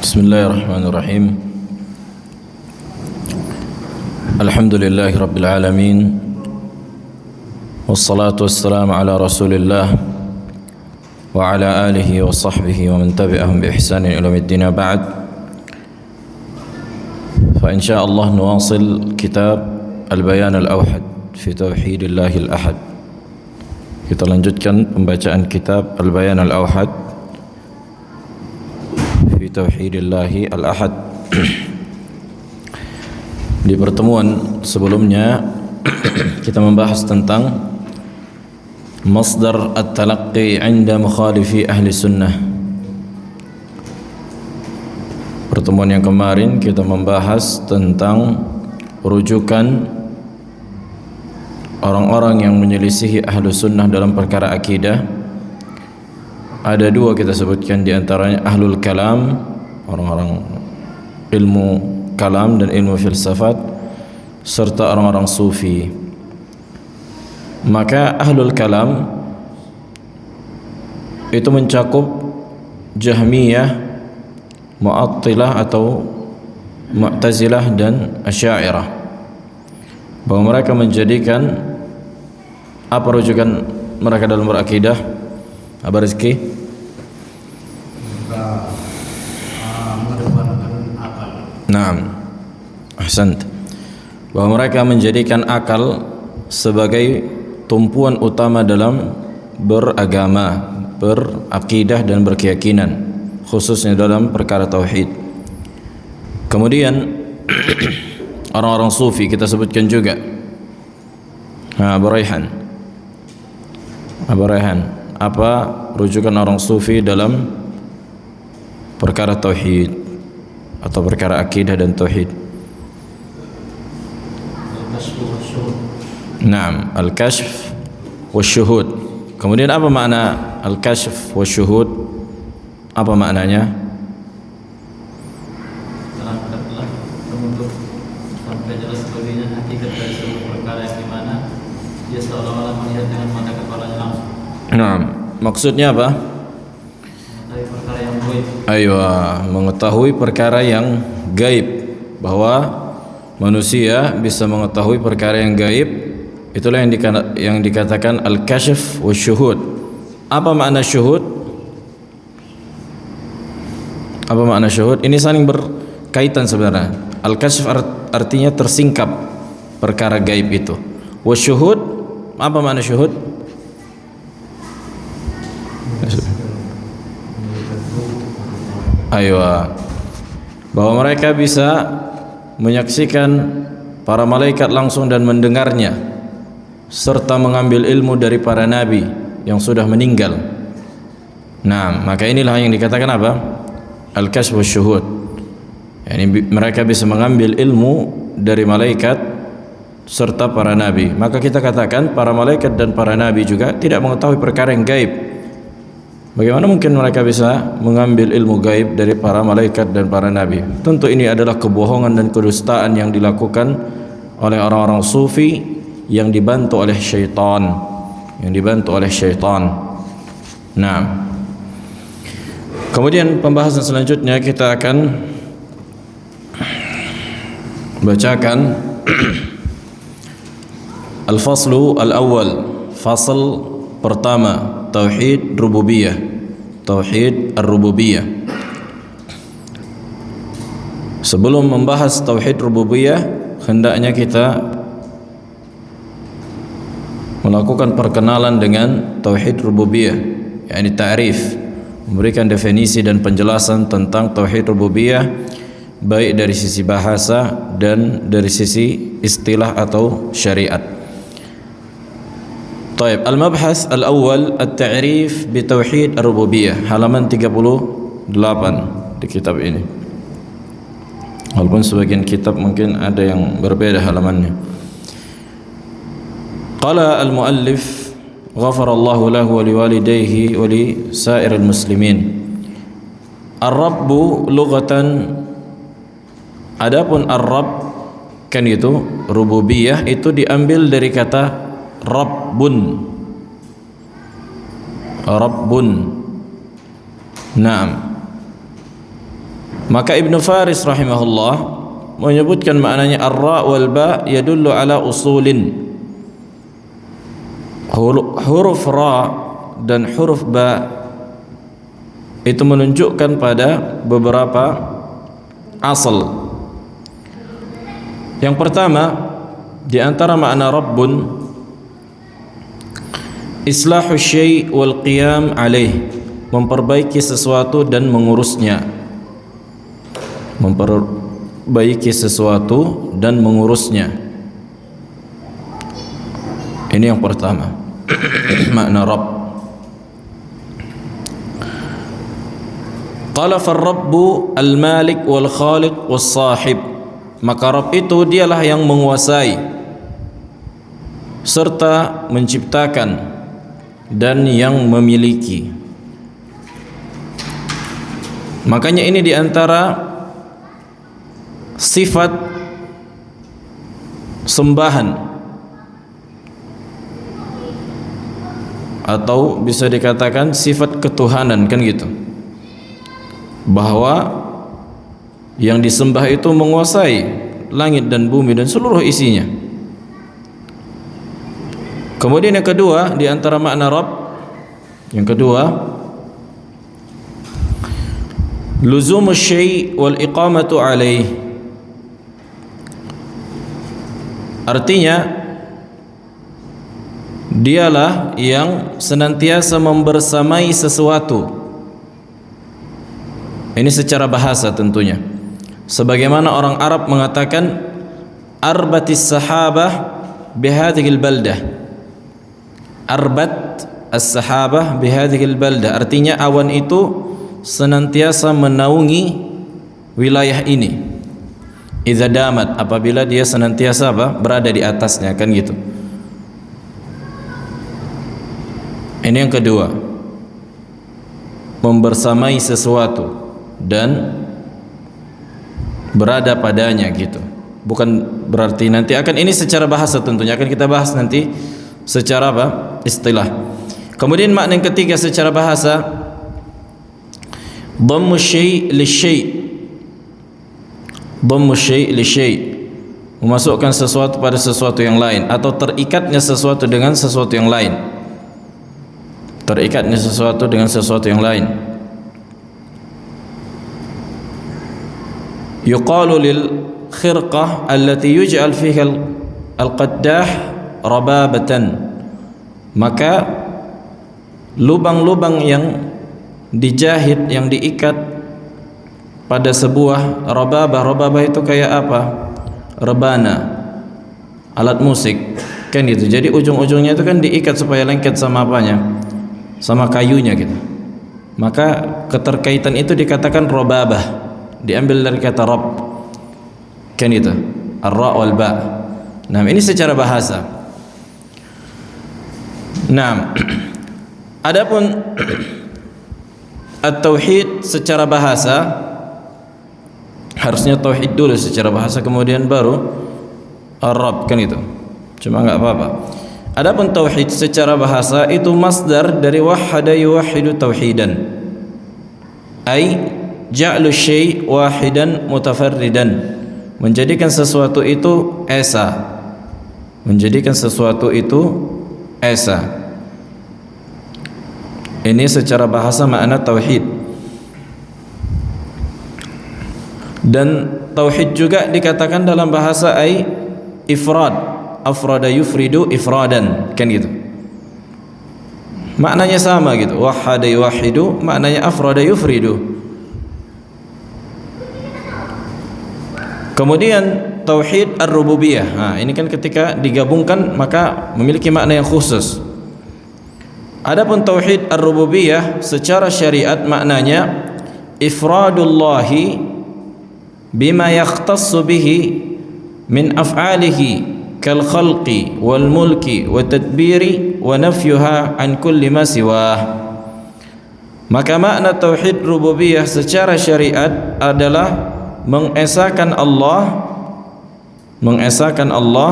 Bismillahirrahmanirrahim. Alhamdulillahi rabbil alamin. Wassalatu wassalamu ala Rasulillah wa ala alihi wa sahbihi wa man tabi'ahum bi ihsanin ila yaumiddin. Ba'd. Fa insyaallah nuwasil kitab Al-Bayan Al-Awhad fi Tauhidillahil Ahad. Kita lanjutkan pembacaan kitab Al-Bayan Al-Awhad fi Tauhidillahi Al-Ahad. Di pertemuan sebelumnya kita membahas tentang masdar at-talaqqi 'inda mukhalifi ahli sunnah. Pertemuan yang kemarin kita membahas tentang rujukan orang-orang yang menyelisihi ahlu sunnah dalam perkara akidah. Ada dua kita sebutkan, di antaranya ahlul kalam, orang-orang ilmu kalam dan ilmu filsafat, serta orang-orang sufi. Maka ahlul kalam itu mencakup Jahmiyah, Mu'attilah atau Mu'tazilah dan Asy'ariyah, bahwa mereka menjadikan apa rujukan mereka dalam berakidah? Apa Rizki? Naam, ahsant. Bahwa mereka menjadikan akal sebagai tumpuan utama dalam beragama, berakidah dan berkeyakinan, khususnya dalam perkara tauhid. Kemudian orang-orang sufi kita sebutkan juga. Abu Raihan, apa rujukan orang sufi dalam perkara tauhid atau perkara akidah dan tauhid? Naam, al-kashf wasyuhud. Kemudian apa makna al-kashf wasyuhud? Apa maknanya? Sampai jelas baginya hakikat dari sebuah perkara yang dimana dia seolah-olah melihat dengan mata kepalanya langsung. Naam, maksudnya apa? Mengetahui perkara yang gaib. Aywa, mengetahui perkara yang gaib, bahwa manusia bisa mengetahui perkara yang gaib. Itulah yang dikatakan al-kashf wasyuhud. Apa makna syuhud? Apa makna syuhud? Ini saling berkaitan sebenarnya. Al-kashf artinya tersingkap perkara gaib itu. Wasyuhud, apa makna syuhud? Aywa, bahwa mereka bisa menyaksikan para malaikat langsung dan mendengarnya, serta mengambil ilmu dari para nabi yang sudah meninggal. Nah, maka inilah yang dikatakan apa? Al-kashf wasyuhud. Yani mereka bisa mengambil ilmu dari malaikat serta para nabi. Maka kita katakan para malaikat dan para nabi juga tidak mengetahui perkara yang gaib. Bagaimana mungkin mereka bisa mengambil ilmu gaib dari para malaikat dan para nabi? Tentu ini adalah kebohongan dan kedustaan yang dilakukan oleh orang-orang sufi yang dibantu oleh syaitan. Nah, kemudian pembahasan selanjutnya kita akan bacakan al-faslu al-awwal, fasal pertama, tauhid rububiyah, tauhid ar-rububiyah. Sebelum membahas tauhid rububiyah, hendaknya kita melakukan perkenalan dengan tauhid rububiyah, yakni ta'rif, memberikan definisi dan penjelasan tentang tauhid rububiyah, baik dari sisi bahasa dan dari sisi istilah atau syariat. Taib, al-mabhas al-awwal at-ta'rif bi tauhid ar-rububiyah, halaman 38 di kitab ini. Walaupun sebagian kitab mungkin ada yang berbeda halamannya. Qala al-muallif ghafarallahu lahu wa liwalidayhi wa li sa'iril muslimin. Ar-rabbu lughatan, adapun ar-rabb kan itu rububiyah itu diambil dari kata rabbun. Naam. Maka Ibnu Faris rahimahullah menyebutkan maknanya ar-ra wal ba yadullu ala usulin. Huruf ra dan huruf ba itu menunjukkan pada beberapa asal. Yang pertama, di antara makna rabbun islahu syai' wal qiyam alaih, memperbaiki sesuatu dan mengurusnya. Memperbaiki sesuatu dan mengurusnya. Ini yang pertama. Makna rabb. Qala far-rabbu al-malik wal khaliq was sahib. Maka Rabb itu dialah yang menguasai serta menciptakan dan yang memiliki. Makanya ini diantara sifat sembahan, atau bisa dikatakan sifat ketuhanan, kan gitu, bahwa yang disembah itu menguasai langit dan bumi dan seluruh isinya. Kemudian yang kedua, di antara makna Rabb yang kedua, luzumus syai' wal iqamatu alaih. Artinya dialah yang senantiasa membersamai sesuatu. Ini secara bahasa tentunya. Sebagaimana orang Arab mengatakan arbatis sahabah bihadhil baldah. Arbat as-sahabah bihadhil baldah, artinya awan itu senantiasa menaungi wilayah ini. Idza damat, apabila dia senantiasa berada di atasnya, kan gitu. Ini yang kedua, membersamai sesuatu dan berada padanya, gitu. Bukan berarti nanti akan, ini secara bahasa tentunya akan kita bahas nanti secara istilah. Kemudian makna yang ketiga secara bahasa, dhammu syai' li syai'. Dhammu syai' li syai', memasukkan sesuatu pada sesuatu yang lain, atau terikatnya sesuatu dengan sesuatu yang lain. Terikatnya sesuatu dengan sesuatu yang lain. Yuqalu lil khirqah allati yuj'al fiha al-qaddah rababatan. Maka lubang-lubang yang dijahit, yang diikat pada sebuah rababah. Rababah itu kayak apa? Rebana, alat musik, kan gitu. Jadi ujung-ujungnya itu kan diikat supaya lengket sama apanya? Sama kayunya gitu. Maka keterkaitan itu dikatakan rababah, diambil dari kata Rabb, kan itu, ar-ra wal ba. Nah, ini secara bahasa. Nah, adapun at-tauhid secara bahasa, harusnya tauhid dulu secara bahasa, kemudian baru ar-Rabb, kan itu. Cuma enggak apa-apa. Adapun tauhid secara bahasa itu masdar dari wahhada yuwahhidu tauhidan, ai ja'lu syai' wahidan mutafarridan, menjadikan sesuatu itu esa. Menjadikan sesuatu itu esa. Ini secara bahasa makna tauhid. Dan tauhid juga dikatakan dalam bahasa ai ifrad. Afrada yufridu ifradan, kan gitu. Maknanya sama gitu. Wahhada yuwahhidu maknanya afrada yufridu. Kemudian tauhid ar-rububiyah. Nah, ini kan ketika digabungkan maka memiliki makna yang khusus. Adapun tauhid ar-rububiyah secara syariat maknanya ifradullahi bima yakhtassu bihi min af'alihi kal khalqi wal mulki wa tadbiri wa nafyuha an kulli ma siwah. Maka makna tauhid rububiyah secara syariat adalah mengesahkan Allah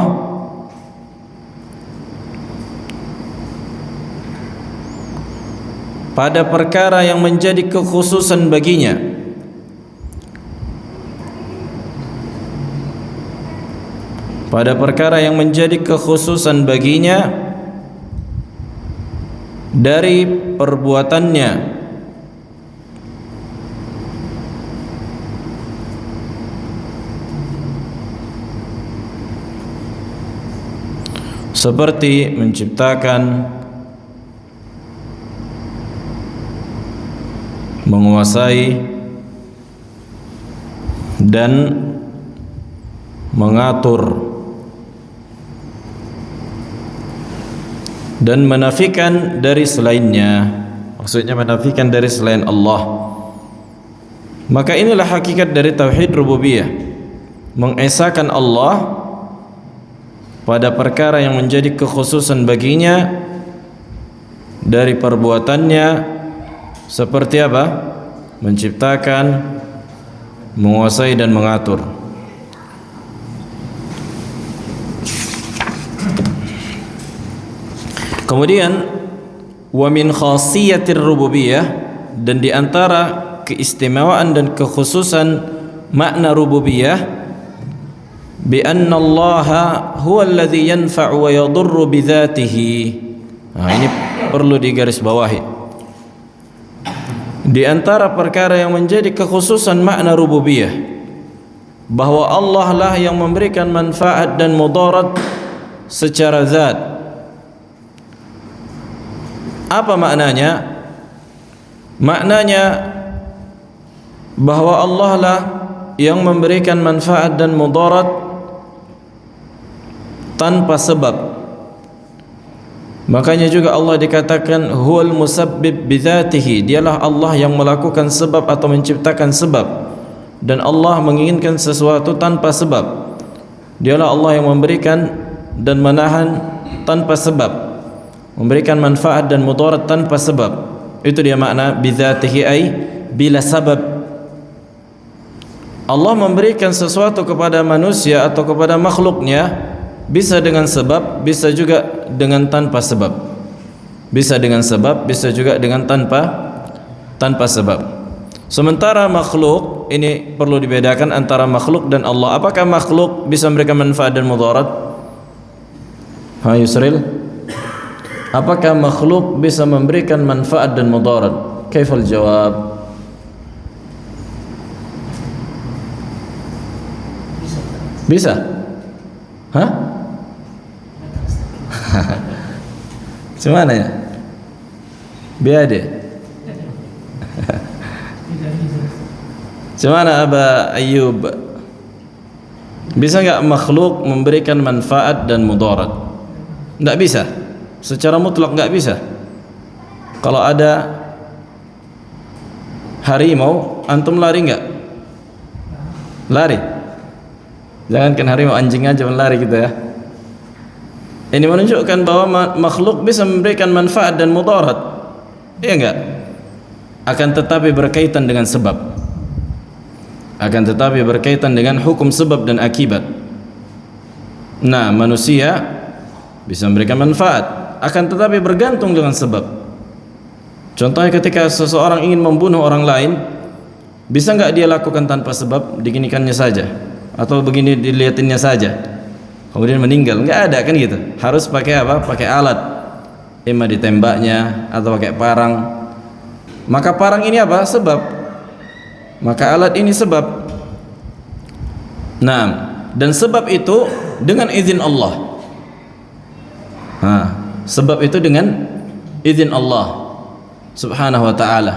pada perkara yang menjadi kekhususan baginya, pada perkara yang menjadi kekhususan baginya dari perbuatannya, seperti menciptakan, menguasai, dan mengatur, dan menafikan dari selainnya, maksudnya menafikan dari selain Allah. Maka inilah hakikat dari tauhid rububiyah, mengesahkan Allah pada perkara yang menjadi kekhususan baginya dari perbuatannya, seperti apa? Menciptakan, menguasai, dan mengatur. Kemudian wa min khasiyatir rububiyah, dan di antara keistimewaan dan kekhususan makna rububiyah, bi anna Allah huwa alladhi yanfa'u wa yadurru bi dzatihi. Nah, ini perlu digarisbawahi. Di antara perkara yang menjadi kekhususan makna rububiyah, bahwa Allah lah yang memberikan manfaat dan mudarat secara zat. Apa maknanya? Maknanya bahwa Allah lah yang memberikan manfaat dan mudarat tanpa sebab. Makanya juga Allah dikatakan huwal musabbib bidzatihi, dialah Allah yang melakukan sebab atau menciptakan sebab, dan Allah menginginkan sesuatu tanpa sebab. Dialah Allah yang memberikan dan menahan tanpa sebab, memberikan manfaat dan mudarat tanpa sebab. Itu dia makna bidzatihi, ay bila sabab. Allah memberikan sesuatu kepada manusia atau kepada makhluknya bisa dengan sebab, bisa juga dengan tanpa sebab. Bisa dengan sebab, bisa juga dengan tanpa sebab. Sementara makhluk, ini perlu dibedakan antara makhluk dan Allah. Apakah makhluk bisa memberikan manfaat dan mudarat? Ha Yusril? Apakah makhluk bisa memberikan manfaat dan mudarat? Kaifal jawab? Bisa? Hah? Gimana ya? Biade. Gimana Aba Ayyub? Bisa enggak makhluk memberikan manfaat dan mudarat? Enggak bisa. Secara mutlak enggak bisa. Kalau ada harimau, antum lari enggak? Lari. Jangankan harimau, anjing aja lari gitu ya. Ini menunjukkan bahwa makhluk bisa memberikan manfaat dan mudarat, iya enggak? Akan tetapi berkaitan dengan sebab, akan tetapi berkaitan dengan hukum sebab dan akibat. Nah, manusia bisa memberikan manfaat, akan tetapi bergantung dengan sebab. Contohnya ketika seseorang ingin membunuh orang lain, bisa enggak dia lakukan tanpa sebab, diginikannya saja, atau begini dilihatinnya saja, kemudian meninggal? Enggak ada kan gitu. Harus pakai apa? Pakai alat, imma ditembaknya atau pakai parang. Maka parang ini apa? Sebab. Maka alat ini sebab. Nah, dan sebab itu dengan izin Allah. Nah, sebab itu dengan izin Allah Subhanahu wa ta'ala.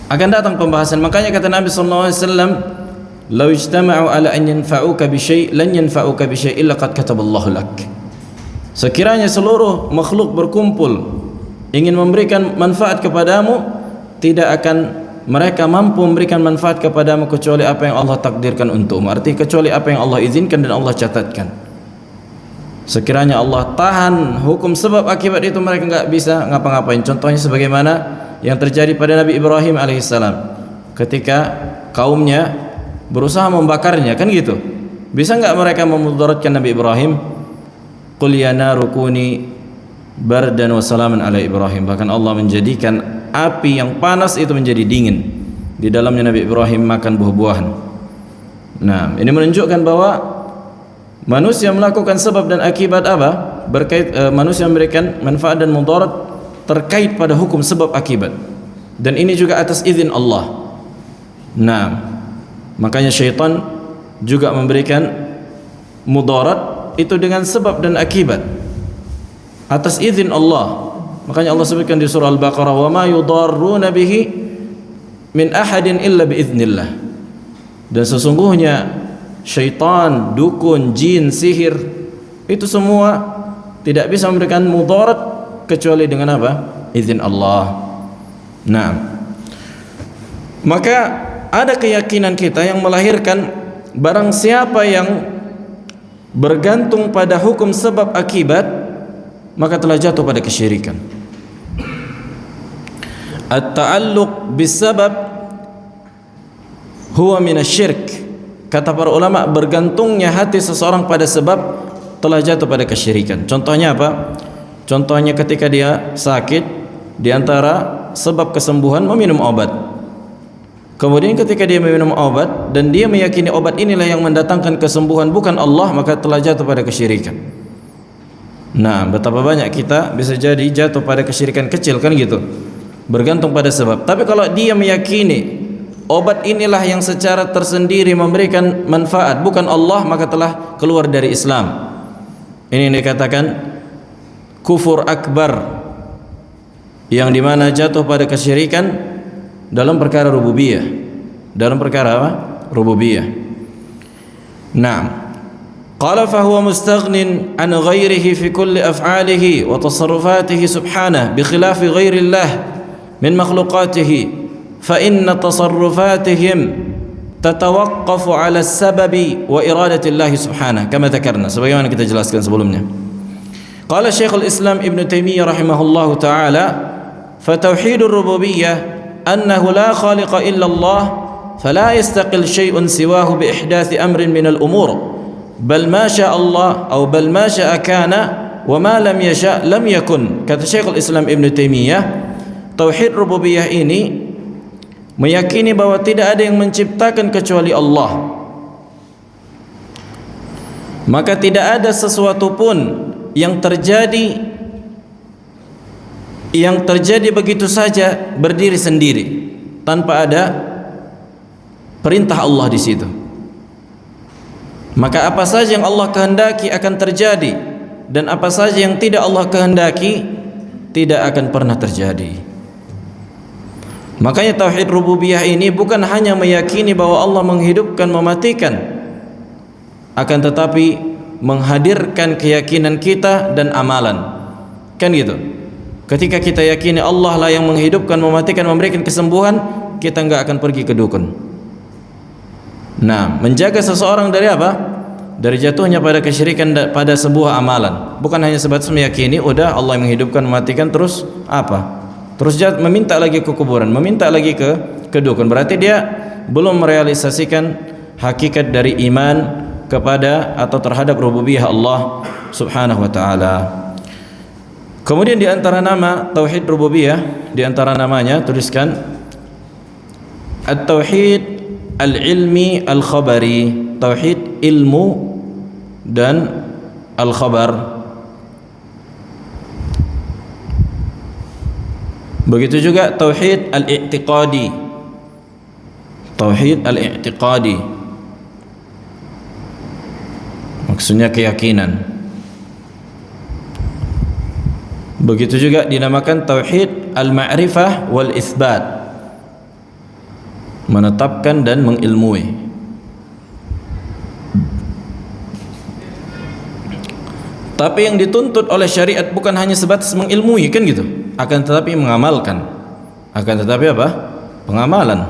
Akan datang pembahasan. Makanya kata Nabi sallallahu alaihi wasallam, "Lau ijtama'u ala an yanfa'uka bi syai' lan yanfa'uka bi syai' illa qad kataballahu lak." Sekiranya seluruh makhluk berkumpul ingin memberikan manfaat kepadamu, tidak akan mereka mampu memberikan manfaat kepadamu kecuali apa yang Allah takdirkan untukmu. Artinya kecuali apa yang Allah izinkan dan Allah catatkan. Sekiranya Allah tahan hukum sebab akibat itu, mereka enggak bisa ngapa-ngapain. Contohnya sebagaimana yang terjadi pada Nabi Ibrahim alaihissalam ketika kaumnya berusaha membakarnya, kan gitu. Bisa enggak mereka memudaratkan Nabi Ibrahim? Qul ya naru kuni bardan wa salaman ala Ibrahim. Bahkan Allah menjadikan api yang panas itu menjadi dingin. Di dalamnya Nabi Ibrahim makan buah-buahan. Nah, ini menunjukkan bahwa Manusia melakukan sebab dan akibat apa? Manusia memberikan manfaat dan mudarat terkait pada hukum sebab akibat. Dan ini juga atas izin Allah. Nah, makanya syaitan juga memberikan mudarat itu dengan sebab dan akibat atas izin Allah. Makanya Allah sebutkan di surah Al-Baqarah, "Wa ma yudarruna bihi min ahadin illa biiznillah." Dan sesungguhnya syaitan, dukun, jin, sihir itu semua tidak bisa memberikan mudarat kecuali dengan apa? Izin Allah. Nah, maka ada keyakinan kita yang melahirkan barang siapa yang bergantung pada hukum sebab akibat, maka telah jatuh pada kesyirikan. At-ta'alluq bis-sabab huwa minasyirk. Kata para ulama, bergantungnya hati seseorang pada sebab telah jatuh pada kesyirikan. Contohnya apa? Contohnya ketika dia sakit, di antara sebab kesembuhan meminum obat. Kemudian ketika dia meminum obat dan dia meyakini obat inilah yang mendatangkan kesembuhan bukan Allah, maka telah jatuh pada kesyirikan. Nah, betapa banyak kita bisa jadi jatuh pada kesyirikan kecil kan gitu, bergantung pada sebab. Tapi kalau dia meyakini obat inilah yang secara tersendiri memberikan manfaat bukan Allah, maka telah keluar dari Islam. Ini yang dikatakan kufur akbar, yang dimana jatuh pada kesyirikan dalam perkara rububiyah. Dalam perkara apa? Rububiyah. Naam. Qala fahuwa mustaghnin an ghairihi fi kulli af'alihi wa tasarrufatihi subhanahu bi khilafi ghairillah min makhluqatihi fa inna tasarrufatihim tatawaqqafu 'ala as-sababi wa iradati Allah subhanahu kama dzakarna, sebagaimana kita jelaskan sebelumnya. Qala Syekhul Islam Ibn Taimiyah rahimahullahu taala, fa tauhidur rububiyyah annahu la khaliqa illa Allah fala yastaqil syai'un siwahu bi ihdathi amrin min al-umur bal ma syaa Allah atau bal ma syaa kana wa ma lam yasha lam yakun. Kata Syekhul Islam Ibn Taimiyah, tauhid rububiyah ini meyakini bahwa tidak ada yang menciptakan kecuali Allah, maka tidak ada sesuatu pun yang terjadi begitu saja berdiri sendiri tanpa ada perintah Allah di situ. Maka apa saja yang Allah kehendaki akan terjadi, dan apa saja yang tidak Allah kehendaki tidak akan pernah terjadi. Makanya tauhid rububiyah ini bukan hanya meyakini bahwa Allah menghidupkan, mematikan, akan tetapi menghadirkan keyakinan kita dan amalan. Kan gitu. Ketika kita yakini Allah lah yang menghidupkan, mematikan, memberikan kesembuhan, kita enggak akan pergi ke dukun. Nah, menjaga seseorang dari apa? Dari jatuhnya pada kesyirikan pada sebuah amalan. Bukan hanya sebatas meyakini udah Allah yang menghidupkan, mematikan, terus apa? Terus meminta lagi ke kuburan, meminta lagi ke dukun. Berarti dia belum merealisasikan hakikat dari iman kepada atau terhadap rububiyah Allah Subhanahu wa taala. Kemudian di antara nama tauhid rububiyah, di antara namanya tuliskan at-tauhid al-ilmi al-khabari, tauhid ilmu dan al-khabar. Begitu juga tauhid al-i'tiqadi, tauhid al-i'tiqadi maksudnya keyakinan. Begitu juga dinamakan tauhid al-ma'rifah wal itsbat, menetapkan dan mengilmui. Tapi yang dituntut oleh syariat bukan hanya sebatas mengilmui kan gitu, akan tetapi mengamalkan. Akan tetapi apa? Pengamalan.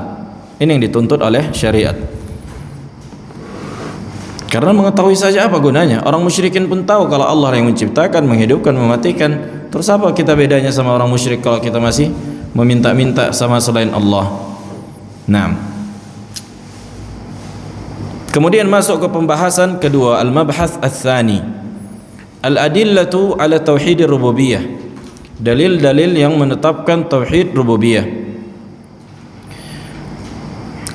Ini yang dituntut oleh syariat. Karena mengetahui saja apa gunanya? Orang musyrikin pun tahu kalau Allah yang menciptakan, menghidupkan, mematikan. Terus apa kita bedanya sama orang musyrik kalau kita masih meminta-minta sama selain Allah? Nah, kemudian masuk ke pembahasan kedua, al-mabhath ats-tsani, al-adillatu ala tauhid rububiyah, dalil-dalil yang menetapkan tauhid rububiyah.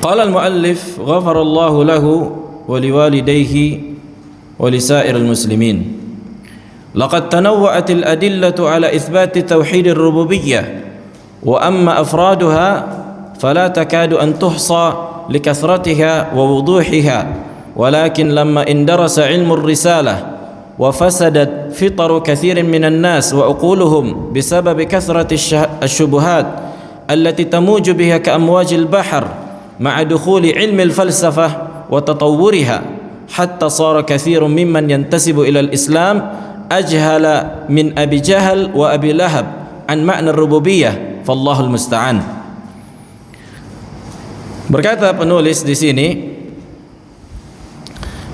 Qala al-muallif ghafarallahu lahu wa liwalidayhi ولسائر المسلمين. لقد تنوعت الأدلة على إثبات توحيد الربوبية، وأما أفرادها فلا تكاد أن تحصى لكثرتها ووضوحها، ولكن لما اندرس علم الرسالة وفسدت فطر كثير من الناس وعقولهم بسبب كثرة الشبهات التي تموج بها كأمواج البحر مع دخول علم الفلسفة وتطورها، حتى صار كثير ممن ينتسب إلى الإسلام أجهل من أبي جهل وأبي لهب عن معنى الربوبية، فالله المستعان. Berkata penulis di sini,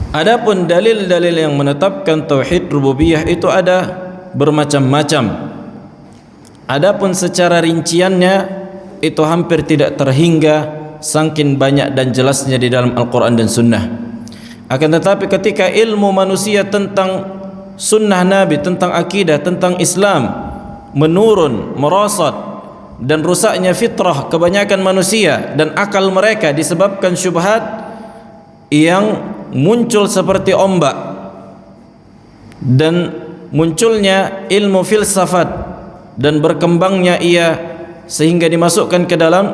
adapun dalil-dalil yang menetapkan tauhid rububiyah itu ada bermacam-macam. Adapun secara rinciannya itu hampir tidak terhingga saking banyak dan jelasnya di dalam Al-Quran dan Sunnah. Akan tetapi ketika ilmu manusia tentang Sunnah Nabi, tentang akidah, tentang Islam menurun, merosot, dan rusaknya fitrah kebanyakan manusia dan akal mereka disebabkan syubhat yang muncul seperti ombak, dan munculnya ilmu filsafat dan berkembangnya ia sehingga dimasukkan ke dalam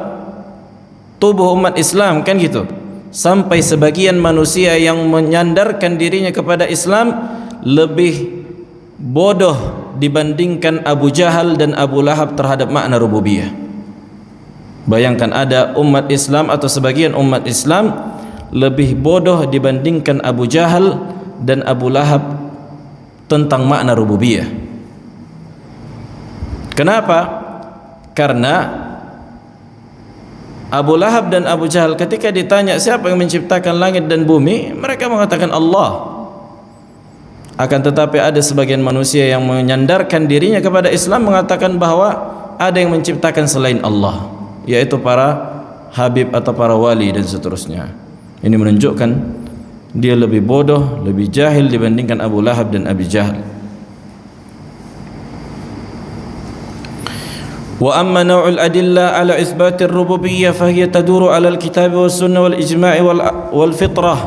tubuh umat Islam, kan gitu, sampai sebagian manusia yang menyandarkan dirinya kepada Islam lebih bodoh dibandingkan Abu Jahal dan Abu Lahab terhadap makna rububiyah. Bayangkan ada umat Islam atau sebagian umat Islam lebih bodoh dibandingkan Abu Jahal dan Abu Lahab tentang makna rububiyah. Kenapa? Karena Abu Lahab dan Abu Jahal ketika ditanya siapa yang menciptakan langit dan bumi, mereka mengatakan Allah. Akan tetapi ada sebagian manusia yang menyandarkan dirinya kepada Islam mengatakan bahwa ada yang menciptakan selain Allah, yaitu para habib atau para wali dan seterusnya. Ini menunjukkan dia lebih bodoh, lebih jahil dibandingkan Abu Lahab dan Abi Jahal. Wa amma naw'ul adillah ala itsbatir rububiyyah fahiya taduru ala al-kitab was sunnah wal ijma' wal fitrah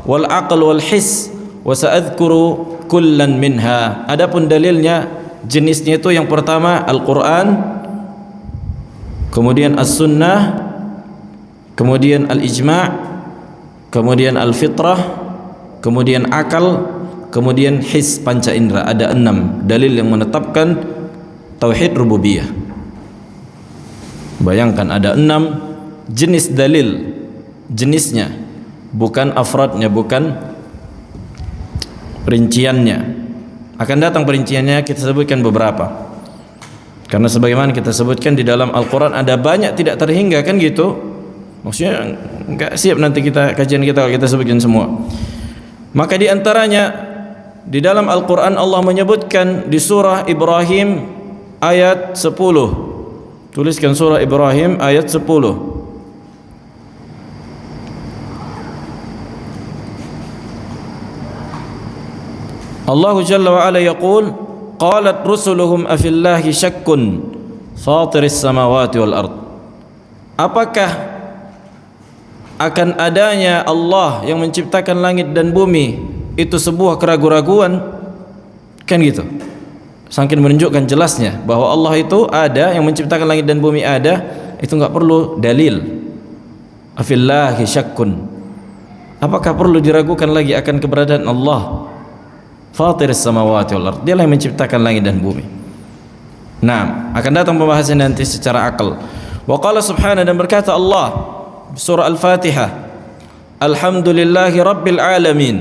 wal aql wal his, wa sa'adhkuru kullan minha. Adapun dalilnya, jenisnya itu yang pertama Al-Quran, kemudian As-Sunnah, kemudian Al-Ijma', kemudian Al-Fitrah, kemudian Akal, kemudian His, panca indera. Ada 6 dalil yang menetapkan tauhid rububiyah. Bayangkan ada 6 jenis dalil, jenisnya, bukan afradnya, bukan perinciannya. Akan datang perinciannya, kita sebutkan beberapa. Karena sebagaimana kita sebutkan di dalam Al-Quran ada banyak tidak terhingga, kan gitu. Maksudnya enggak siap nanti kajian kita kalau kita sebutkan semua. Maka di antaranya di dalam Al-Quran Allah menyebutkan di surah Ibrahim ayat 10. Tuliskan surah Ibrahim ayat 10. Allah Jalla wa Ala yaqul qalat rusuluhum afillahi syakkun fatiris samawati wal ard. Apakah akan adanya Allah yang menciptakan langit dan bumi itu sebuah keraguan-raguan? Kan gitu. Saking menunjukkan jelasnya bahwa Allah itu ada, yang menciptakan langit dan bumi ada, itu enggak perlu dalil. Afillahi syakkun. Apakah perlu diragukan lagi akan keberadaan Allah? Fatiris samawati wal ard, dialah yang menciptakan langit dan bumi. Nah, akan datang pembahasan nanti secara akal. Wa qala subhanahu, dan berkata Allah surah Al-Fatihah, alhamdulillahi rabbil alamin.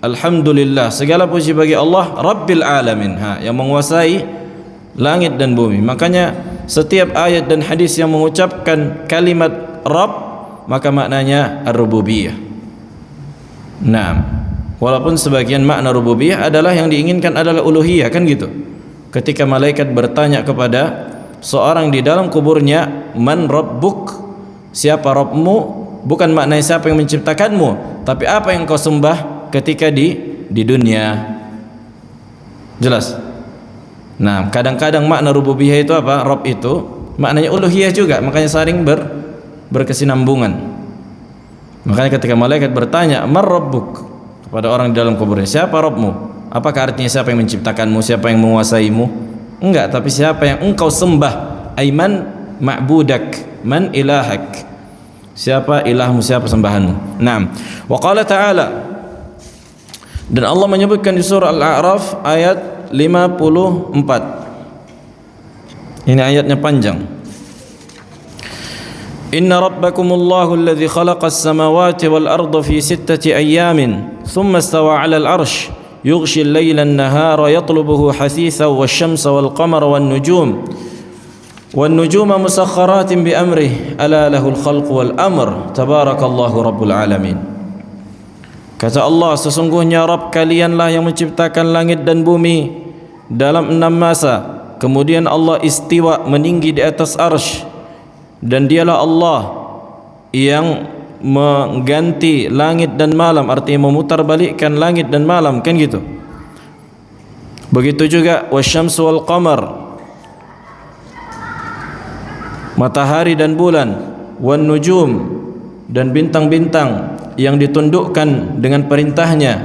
Alhamdulillah, segala puji bagi Allah rabbil alamin, yang menguasai langit dan bumi. Makanya setiap ayat dan hadis yang mengucapkan kalimat Rabb, maka maknanya ar-rububiyah. Nah, walaupun sebagian makna rububiyah adalah yang diinginkan adalah uluhiyah, kan gitu. Ketika malaikat bertanya kepada seorang di dalam kuburnya, man rabbuk, siapa Rabbmu, bukan maknanya siapa yang menciptakanmu, tapi apa yang kau sembah ketika di dunia. Jelas. Nah, kadang-kadang makna rububiyah itu apa? Rabb itu maknanya uluhiyah juga, makanya saling berkesinambungan. Makanya ketika malaikat bertanya, man rabbuk, kepada orang di dalam kuburnya, siapa Rabbmu? Apakah artinya siapa yang menciptakanmu, siapa yang menguasaimu? Enggak, tapi siapa yang engkau sembah. Aiman ma'budak, man ilahak, siapa ilahmu, siapa sembahanmu. Naam. Wa qala ta'ala, dan Allah menyebutkan di surah Al-A'raf ayat 54. Ini ayatnya panjang. Inna rabbakumullahu alladhi khalaqas samawati wal arda fi 6 ayyamin thumma istawa 'alal 'arsy yughshi al-laila an-nahara yatlubuhu hasithan wash-shamsa wal-qamara wan-nujuma musakhkharatin bi amrihi ala lahul khalqu wal amr tabarakallahu rabbul alamin. Kata Allah, sesungguhnya Rabb kalianlah yang menciptakan langit dan bumi dalam 6 masa, kemudian Allah istiwa meninggi di atas arsy, dan dialah Allah yang mengganti langit dan malam, artinya memutarbalikkan langit dan malam, kan gitu. Begitu juga wasyamsu wal qamar, matahari dan bulan, wan nujum, dan bintang-bintang yang ditundukkan dengan perintahnya.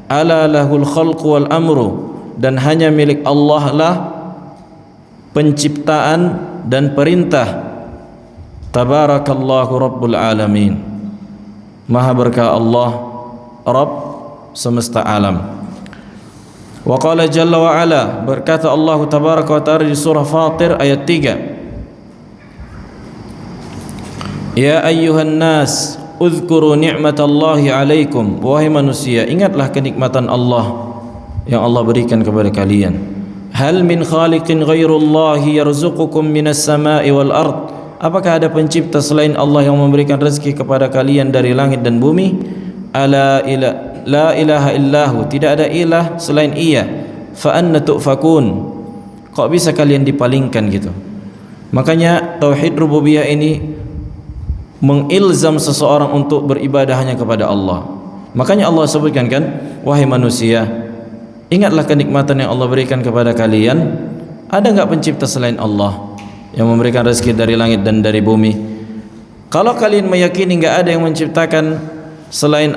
Ala lahul khalqu wal amru, dan hanya milik Allah lah penciptaan dan perintah. Tabarakallahu rabbul alamin, maha berkah Allah Rabb semesta alam. Wa qala jalla wa ala, berkata Allah tabaraka wa ta'ala di surah Fatir ayat 3, ya ayyuhan nas uzkuru ni'matallahi alaikum, wahai manusia, ingatlah kenikmatan Allah yang Allah berikan kepada kalian. Hal min khaliqin ghairullahi yarzuqukum minas sama'i wal ard, apakah ada pencipta selain Allah yang memberikan rezeki kepada kalian dari langit dan bumi? La ilaha illahu, tidak ada ilah selain Ia. Fa anna tu'fakun, kok bisa kalian dipalingkan gitu? Makanya tauhid rububiyah ini mengilzam seseorang untuk beribadah hanya kepada Allah. Makanya Allah sebutkan kan, wahai manusia, ingatlah kenikmatan yang Allah berikan kepada kalian. Ada enggak pencipta selain Allah yang memberikan rezeki dari langit dan dari bumi? Kalau kalian meyakini enggak ada yang menciptakan selain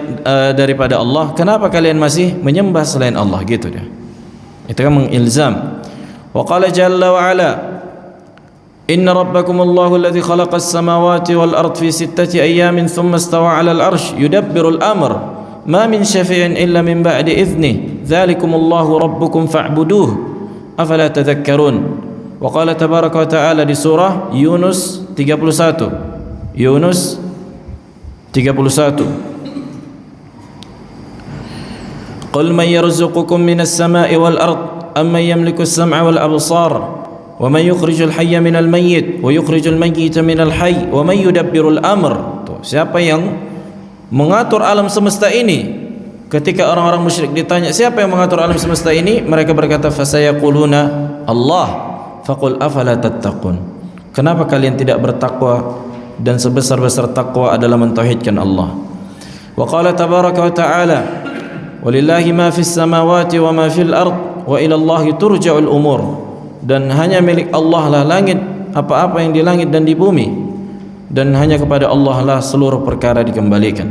daripada Allah, kenapa kalian masih menyembah selain Allah? Gitu dia. Itu kan mengilzam. Wa qala jalla wa ala, inna rabbakumullahu alladhi khalaqas samawati wal ard fi 6 ayyamin thumma istawa 'alal 'arsy yudabbirul amr ma min syafi'in illa min ba'di idhnihi dzalikumullahu rabbukum fa'buduhu afala tadhakkarun. Wa qala tabaraka wa ta'ala di surah Yunus 31. Yunus 31. Qul man yarzuqukum minas sama'i wal ard amman yamliku as-sam'a wal absar wa man yukhrijul hayya minal mayyit wa yukhrijul mayyita minal hayy wa man yudabbirul amr. Tuh, siapa yang mengatur alam semesta ini? Ketika orang-orang musyrik ditanya siapa yang mengatur alam semesta ini, mereka berkata fasayaquluna Allah. Faqul afala tattaqun, kenapa kalian tidak bertakwa? Dan sebesar-besar takwa adalah mentauhidkan Allah. Wa qala tabaraka wa ta'ala, walillahi ma fis samawati wa ma fil ard wa ila Allahi turja'ul umur, dan hanya milik Allah lah langit, apa-apa yang di langit dan di bumi, dan hanya kepada Allah lah seluruh perkara dikembalikan.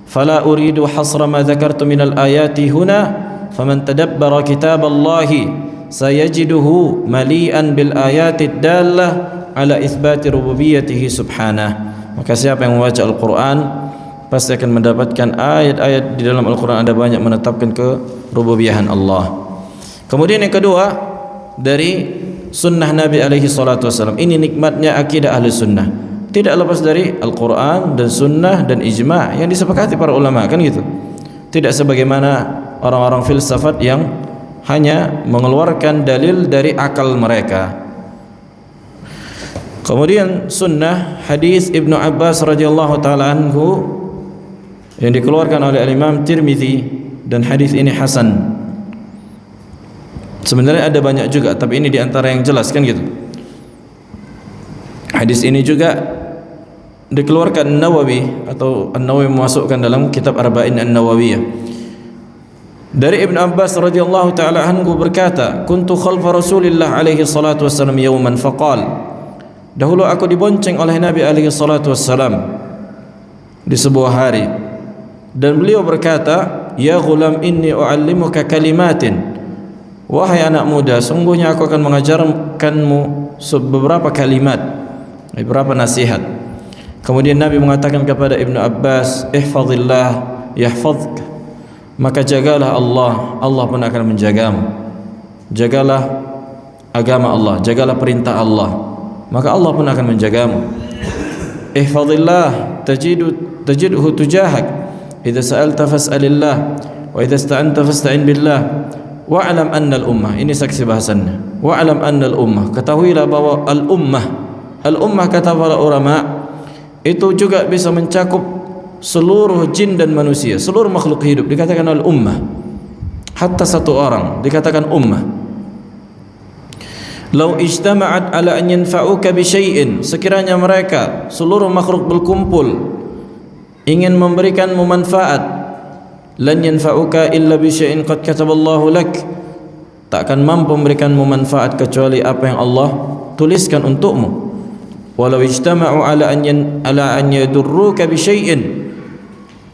Fala uridu hasra ma dzakartu minal ayati huna faman tadabbara kitaballahi sayajiduhu mali'an bil ayatid dallah ala itsbati rububiyyatihi subhanah. Maka siapa yang membaca Al-Quran pasti akan mendapatkan ayat-ayat di dalam Al-Quran ada banyak menetapkan kerububiyahan Allah. Kemudian yang kedua dari sunnah Nabi alaihi salatu wasallam, ini nikmatnya akidah ahli sunnah, tidak lepas dari Al-Quran dan sunnah dan ijma' yang disepakati para ulama, kan gitu. Tidak sebagaimana orang-orang filsafat yang hanya mengeluarkan dalil dari akal mereka. Kemudian sunnah hadis Ibnu Abbas radhiyallahu taala anhu yang dikeluarkan oleh Imam Tirmizi, dan hadis ini hasan. Sebenarnya ada banyak juga, tapi ini diantara yang jelas, kan gitu. Hadis ini juga dikeluarkan Nawawi, atau An-Nawawi memasukkan dalam kitab Arba'in An-Nawawiyah. Dari Ibn Abbas radhiyallahu taala anhu berkata, kuntu khalfa Rasulillah alaihi salatu wassalam yawman faqal, dahulu aku dibonceng oleh Nabi alaihi salatu wassalam di sebuah hari, dan beliau berkata, ya ghulam inni u'allimuka kalimatin, wahai anak muda, sungguhnya aku akan mengajarkanmu beberapa kalimat, beberapa nasihat. Kemudian Nabi mengatakan kepada Ibnu Abbas, ihfazillah yahfazka, maka jagalah Allah, Allah pun akan menjagamu. Jagalah agama Allah, jagalah perintah Allah, maka Allah pun akan menjagamu. Ihfazillah tajidhu tujahak, idza sa'alta fas'alillah, wa idza ista'anta fasta'in billah, wa'lam anna al-ummah, ini saksi bahasannya, wa'lam anna al-ummah, ketahuilah bahwa al-ummah kata para ulama itu juga bisa mencakup seluruh jin dan manusia, seluruh makhluk hidup dikatakan al-ummah, hatta satu orang dikatakan ummah. Lau ijtama'at ala an yanfa'uka bi syai'in, sekiranya mereka seluruh makhluk berkumpul ingin memberikanmu manfaat, lan yanfa'uka illa bi syai'in qad kataballahu lak, tak akan mampu memberikanmu manfaat kecuali apa yang Allah tuliskan untukmu. Walau ijtama'u ala an yadurruka bi syai'in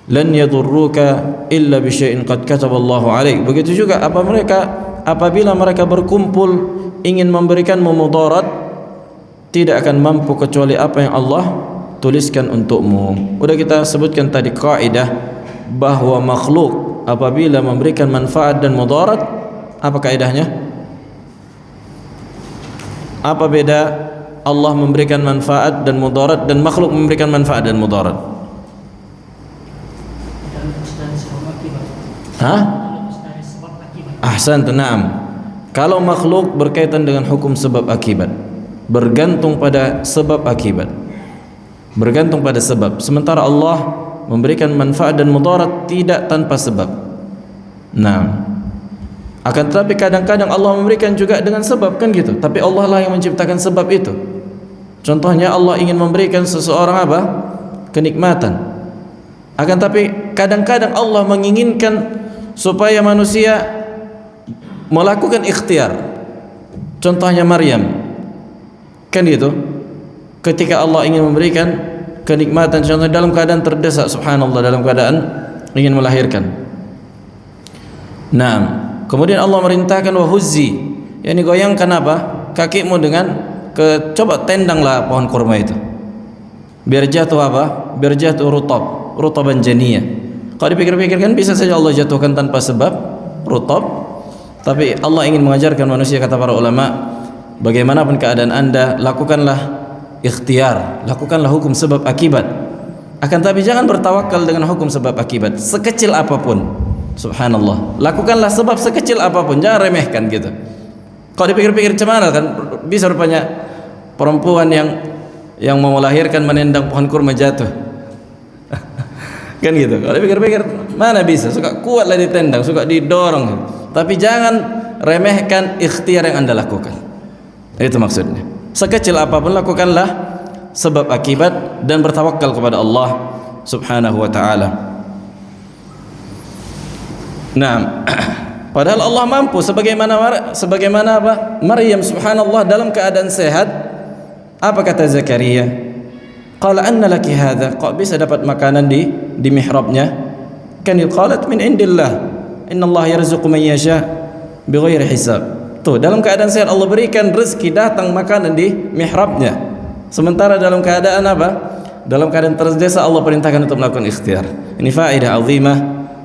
lan yadurruka illa bi syai'in qad kataballahu alaik. Begitu juga apabila mereka berkumpul ingin memberikanmu mudarat, tidak akan mampu kecuali apa yang Allah tuliskan untukmu. Udah kita sebutkan tadi kaidah bahwa makhluk apabila memberikan manfaat dan mudarat, apa kaidahnya? Apa beda Allah memberikan manfaat dan mudarat dan makhluk memberikan manfaat dan mudarat? Hah? Ahsan, na'am. Kalau makhluk berkaitan dengan hukum sebab akibat, bergantung pada sebab akibat, bergantung pada sebab. Sementara Allah memberikan manfaat dan mudarat tidak tanpa sebab. Nah, akan tetapi kadang-kadang Allah memberikan juga dengan sebab, kan gitu. Tapi Allah lah yang menciptakan sebab itu. Contohnya Allah ingin memberikan seseorang apa? Kenikmatan. Akan tapi kadang-kadang Allah menginginkan supaya manusia melakukan ikhtiar. Contohnya Maryam, kan gitu. Ketika Allah ingin memberikan kenikmatan, contohnya dalam keadaan terdesak, subhanallah, dalam keadaan ingin melahirkan. Nah, kemudian Allah merintahkan wahuzzi, yakni goyangkan apa? Kakimu dengan coba tendanglah pohon kurma itu. Biar jatuh apa? Biar jatuh rutaban janiyah. Kalau dipikir-pikir kan bisa saja Allah jatuhkan tanpa sebab rutab. Tapi Allah ingin mengajarkan manusia, kata para ulama, bagaimanapun keadaan Anda, lakukanlah ikhtiar, lakukanlah hukum sebab akibat. Akan tapi jangan bertawakal dengan hukum sebab akibat sekecil apapun. Subhanallah, lakukanlah sebab sekecil apapun, jangan remehkan gitu. Kalau dipikir-pikir cemana kan bisa rupanya perempuan yang mau melahirkan menendang pohon kurma jatuh. Kan gitu. Kalau dipikir-pikir mana bisa, suka kuatlah ditendang, suka didorong. Tapi jangan remehkan ikhtiar yang Anda lakukan. Itu maksudnya. Sekecil apapun lakukanlah sebab akibat dan bertawakal kepada Allah Subhanahu wa taala. Nah, padahal Allah mampu, sebagaimana apa? Maryam subhanallah dalam keadaan sehat. Apa kata Zakaria? Qala anna laki hadza? Kok bisa dapat makanan di mihrabnya? Kan qalat min indillah. Innallaha yarzuqu man yasha bighairi hisab. Tuh, dalam keadaan sehat Allah berikan rezeki, datang makanan di mihrabnya. Sementara dalam keadaan apa? Dalam keadaan terdesak Allah perintahkan untuk melakukan ikhtiar. Ini faedah azimah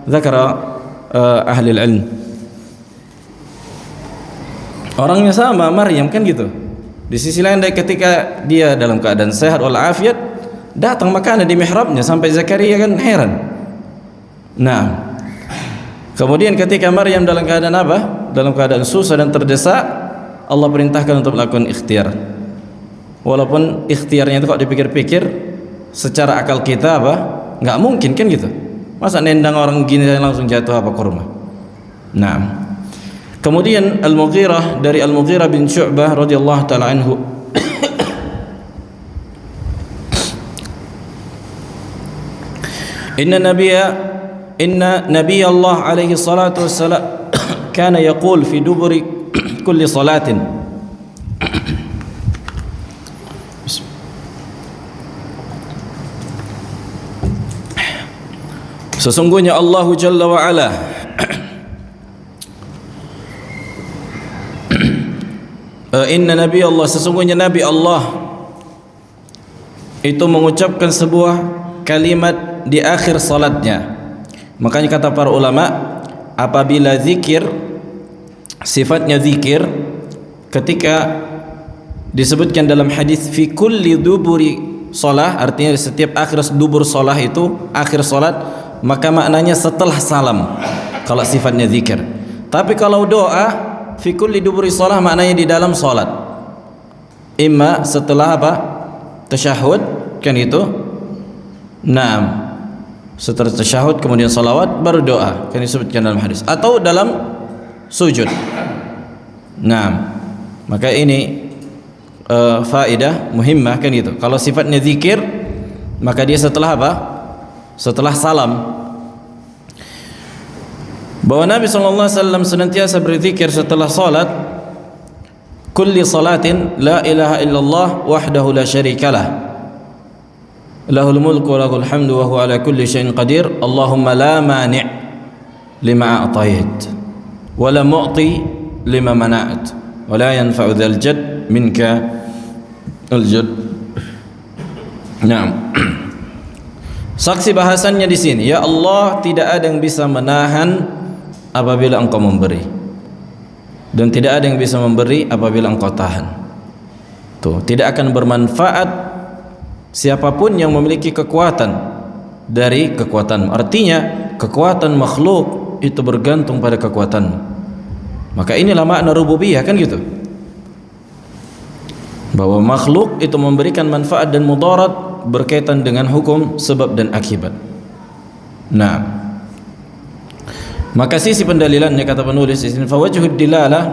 dzakara ahli ilm. Orangnya sama Maryam, kan gitu. Di sisi lain ketika dia dalam keadaan sehat wal afiat, datang makanan di mihrabnya sampai Zakaria kan heran. Nah, kemudian ketika Maryam dalam keadaan apa? Dalam keadaan susah dan terdesak, Allah perintahkan untuk melakukan ikhtiar. Walaupun ikhtiarnya itu kalau dipikir-pikir secara akal kita apa? Nggak mungkin, kan gitu. Masa nendang orang gini langsung jatuh apa kurma? Nah, kemudian Al-Mughirah, dari Al-Mughirah bin Syu'bah radhiyallahu taala anhu, Inna Nabiy Allah alaihi salatu wassalam kana yaqul fi duburi kulli salatin. Sesungguhnya Allah Jalla wa Ala inna Nabi Allah, sesungguhnya Nabi Allah itu mengucapkan sebuah kalimat di akhir salatnya. Makanya kata para ulama, apabila zikir sifatnya zikir, ketika disebutkan dalam hadis fi kulli duburi shalah, artinya di setiap akhir dubur shalah itu akhir salat, maka maknanya setelah salam kalau sifatnya zikir. Tapi kalau doa fi kulli duburi shalah maknanya di dalam salat, imma setelah apa? Tasyahud, kan itu. Naam, setelah tasyahud kemudian salawat baru doa, kan disebutkan dalam hadis, atau dalam sujud. Naam, maka ini faedah muhimmah, kan gitu. Kalau sifatnya zikir maka dia setelah apa? Setelah salam. Bahwa Nabi SAW senantiasa berzikir setelah salat, kulli salatin la ilaha illallah wahdahu la syarikalah, lahul mulku wa lahul hamdu wa huwa ala kulli syai'in qadir, Allahumma la mani' lima a'tayt wa la mu'ti lima mana'at wa la yanfa'u dzal jadd minka al jadd. Naam. Saksi bahasannya di sini, ya Allah, tidak ada yang bisa menahan apabila Engkau memberi, dan tidak ada yang bisa memberi apabila Engkau tahan. Tuh, tidak akan bermanfaat siapapun yang memiliki kekuatan dari kekuatan. Artinya kekuatan makhluk itu bergantung pada kekuatan. Maka inilah makna rububiyah, kan gitu, bahwa makhluk itu memberikan manfaat dan mudarat berkaitan dengan hukum sebab dan akibat. Nah, maka sisi pendalilannya, kata penulis di sini, fawajhud dilalah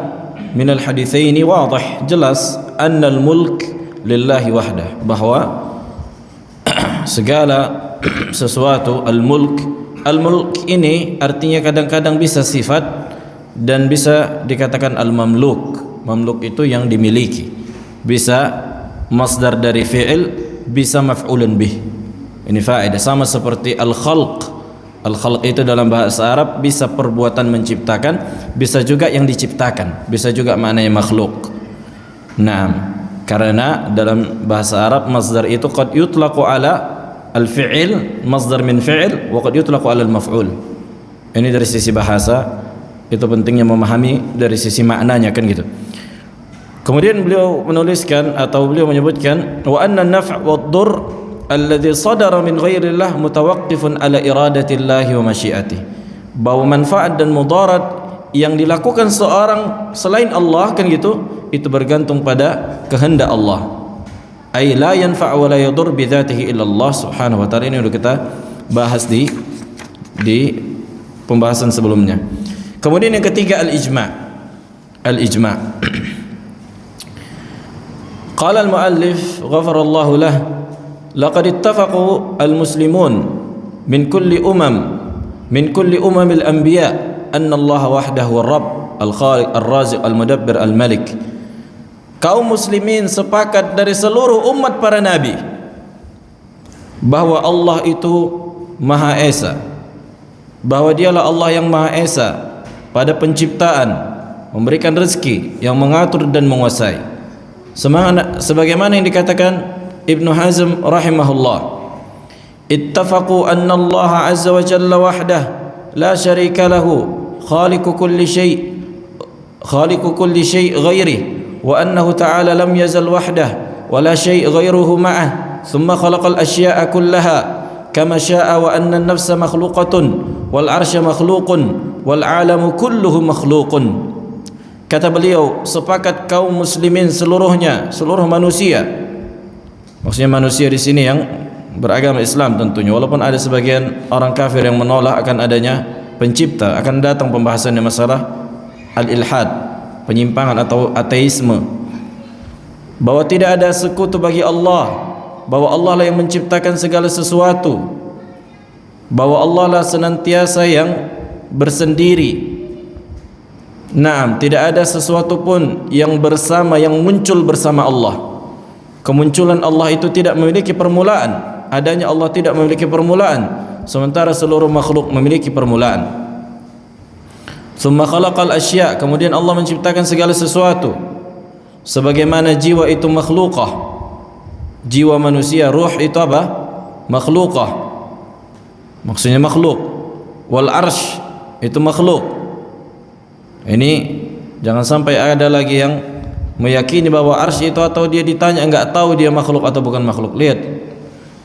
min al haditsaini wadih, jelas annal mulk lillahi wahdah, bahwa segala sesuatu al-mulk ini artinya kadang-kadang bisa sifat dan bisa dikatakan al-mamluk. Mamluk itu yang dimiliki, bisa masdar dari fi'il, bisa maf'ulun bih. Ini faedah, sama seperti al-khalq. Al-khalq itu dalam bahasa Arab bisa perbuatan menciptakan, bisa juga yang diciptakan, bisa juga maknanya makhluk. Nah, karena dalam bahasa Arab masdar itu qad yutlaqu ala al-fi'il, masdar min fi'il, wa qad yutlaqu ala al-maf'ul. Ini dari sisi bahasa, itu pentingnya memahami dari sisi maknanya, kan gitu. Kemudian beliau menuliskan atau beliau menyebutkan, wa anna an-naf' wad-dur alladhi sadara min ghairillah mutawaqqifun ala iradatillahi wa masyiatih, bahwa manfaat dan mudarat yang dilakukan seorang selain Allah, kan gitu, itu bergantung pada kehendak Allah. Ay la yanfa' wa la yadur bi dzatihi illa Allah subhanahu wa ta'ala. Ini sudah kita bahas di pembahasan sebelumnya. Kemudian yang ketiga, al-ijma'. Qala al-muallif ghafarallahu lah, laqad ittafaqu al-muslimun min kulli umamil anbiya anna Allah wahdahu ar-rabb al-khaliq ar-raziq al-mudabbir al-malik. Kaum muslimin sepakat dari seluruh umat para nabi bahwa Allah itu Maha Esa, bahwa Dialah Allah yang Maha Esa pada penciptaan, memberikan rezeki, yang mengatur dan menguasai. Sebagaimana yang dikatakan Ibnu Hazm rahimahullah, ittafaqu anna Allah azza wa jalla wahdah la syarika lahu khaliqu kulli syai' ghairi, wa annahu ta'ala lam yazal wahdah wa la syai' ghairuhu ma'ah, thumma khalaqal asya'a kullaha kama syaa, wa anna an-nafsa makhluqatun wal 'arsya makhluqun wal 'alamu kulluhu makhluqun. Kata beliau, sepakat kaum muslimin seluruhnya, seluruh manusia. Maksudnya manusia di sini yang beragama Islam tentunya, walaupun ada sebagian orang kafir yang menolak akan adanya pencipta. Akan datang pembahasannya masalah al-ilhad, penyimpangan atau ateisme, bahwa tidak ada sekutu bagi Allah, bahwa Allah lah yang menciptakan segala sesuatu, bahwa Allah lah senantiasa yang bersendiri. Naam, tidak ada sesuatu pun yang muncul bersama Allah. Kemunculan Allah itu tidak memiliki permulaan. adanya Allah tidak memiliki permulaan, sementara seluruh makhluk memiliki permulaan. Tsumma khalaqal asya', kemudian Allah menciptakan segala sesuatu. Sebagaimana jiwa itu makhlukah, jiwa manusia, ruh itu apa? Makhlukah, maksudnya makhluk. Wal arsh itu makhluk. Ini jangan sampai ada lagi yang meyakini bahwa arsy itu, atau dia ditanya enggak tahu dia makhluk atau bukan makhluk. Lihat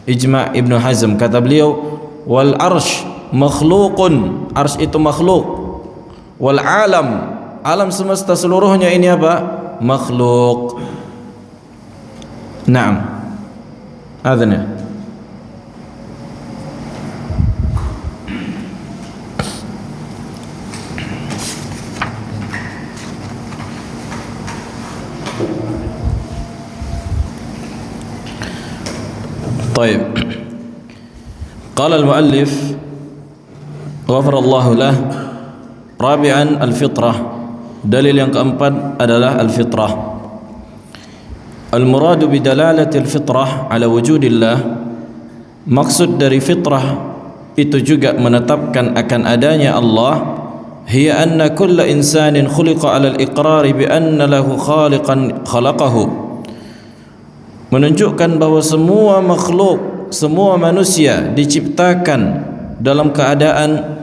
ijma' Ibnu Hazm, kata beliau, wal arsh makhluqun, arsy itu makhluk. Wal alam, alam semesta seluruhnya ini apa? Makhluk. Naam, adanya. طيب قال المؤلف غفر الله له رابعا الفطرة. Dalil yang keempat adalah al-fitrah. Al-muradu bidalalati al-fitrah ala wujudillah, maksud dari fitrah itu juga menetapkan akan adanya Allah. Hiya anna kulla insanin khuliqa ala al-iqrar bi anna lahu khaliqan khalaqahu, menunjukkan bahwa semua makhluk, semua manusia diciptakan dalam keadaan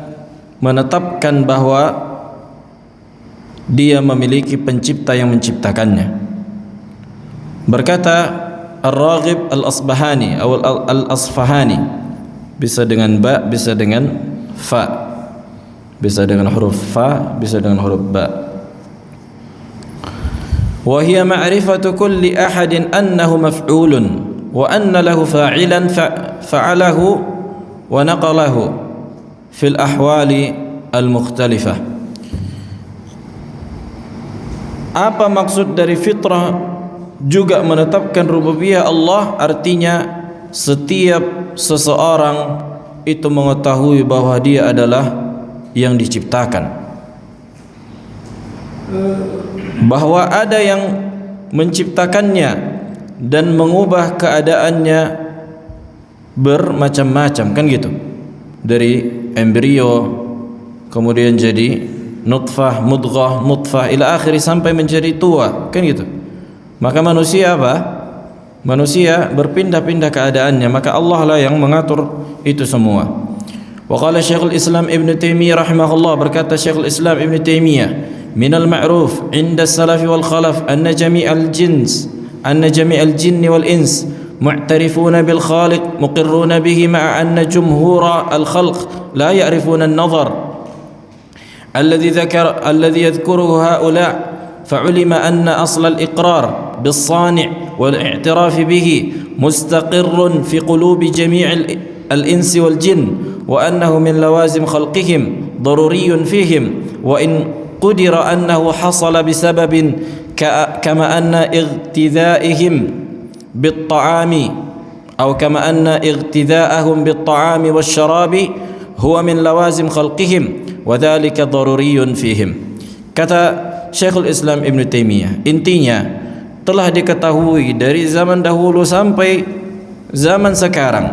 menetapkan bahwa dia memiliki pencipta yang menciptakannya. Berkata Ar-Raghib Al-Asbahani atau Al-Asfahani, bisa dengan ba, bisa dengan fa, bisa dengan huruf fa, bisa dengan huruf ba. Wa hiya ma'rifatu kulli ahadin annahu maf'ulun wa anna lahu fa'ilan fa'alahu wa naqalahu fil ahwali al-mukhtalifah. Apa maksud dari fitrah juga menetapkan rububiyah Allah? Artinya setiap seseorang itu mengetahui bahwa dia adalah yang diciptakan, bahwa ada yang menciptakannya dan mengubah keadaannya bermacam-macam, kan gitu, dari embrio kemudian jadi nutfah, mudghah, nutfah ila akhiri sampai menjadi tua, kan gitu. Maka manusia apa? Manusia berpindah-pindah keadaannya, maka Allah lah yang mengatur itu semua. Wa qala Syekhul Islam Ibn Taimiyah rahimahullah, berkata Syekhul Islam Ibn Taimiyah, minal ma'ruf inda salaf wal khalaf anna jami'al jinni wal ins mu'tarifuna bil khaliq muqirruna bihi ma'a anna jumhura al khalq la ya'rifuna an-nazar الذي يذكره هؤلاء، فعلم أن أصل الإقرار بالصانع والاعتراف به مستقر في قلوب جميع الإنس والجن، وأنه من لوازم خلقهم ضروري فيهم، وإن قدر أنه حصل بسبب كما أن اغتذائهم بالطعام أو كما أن اغتذاءهم بالطعام والشراب هو من لوازم خلقهم وذلك ضروري فيهم. Kata Syekhul Islam Ibn Taimiyah, intinya telah diketahui dari zaman dahulu sampai zaman sekarang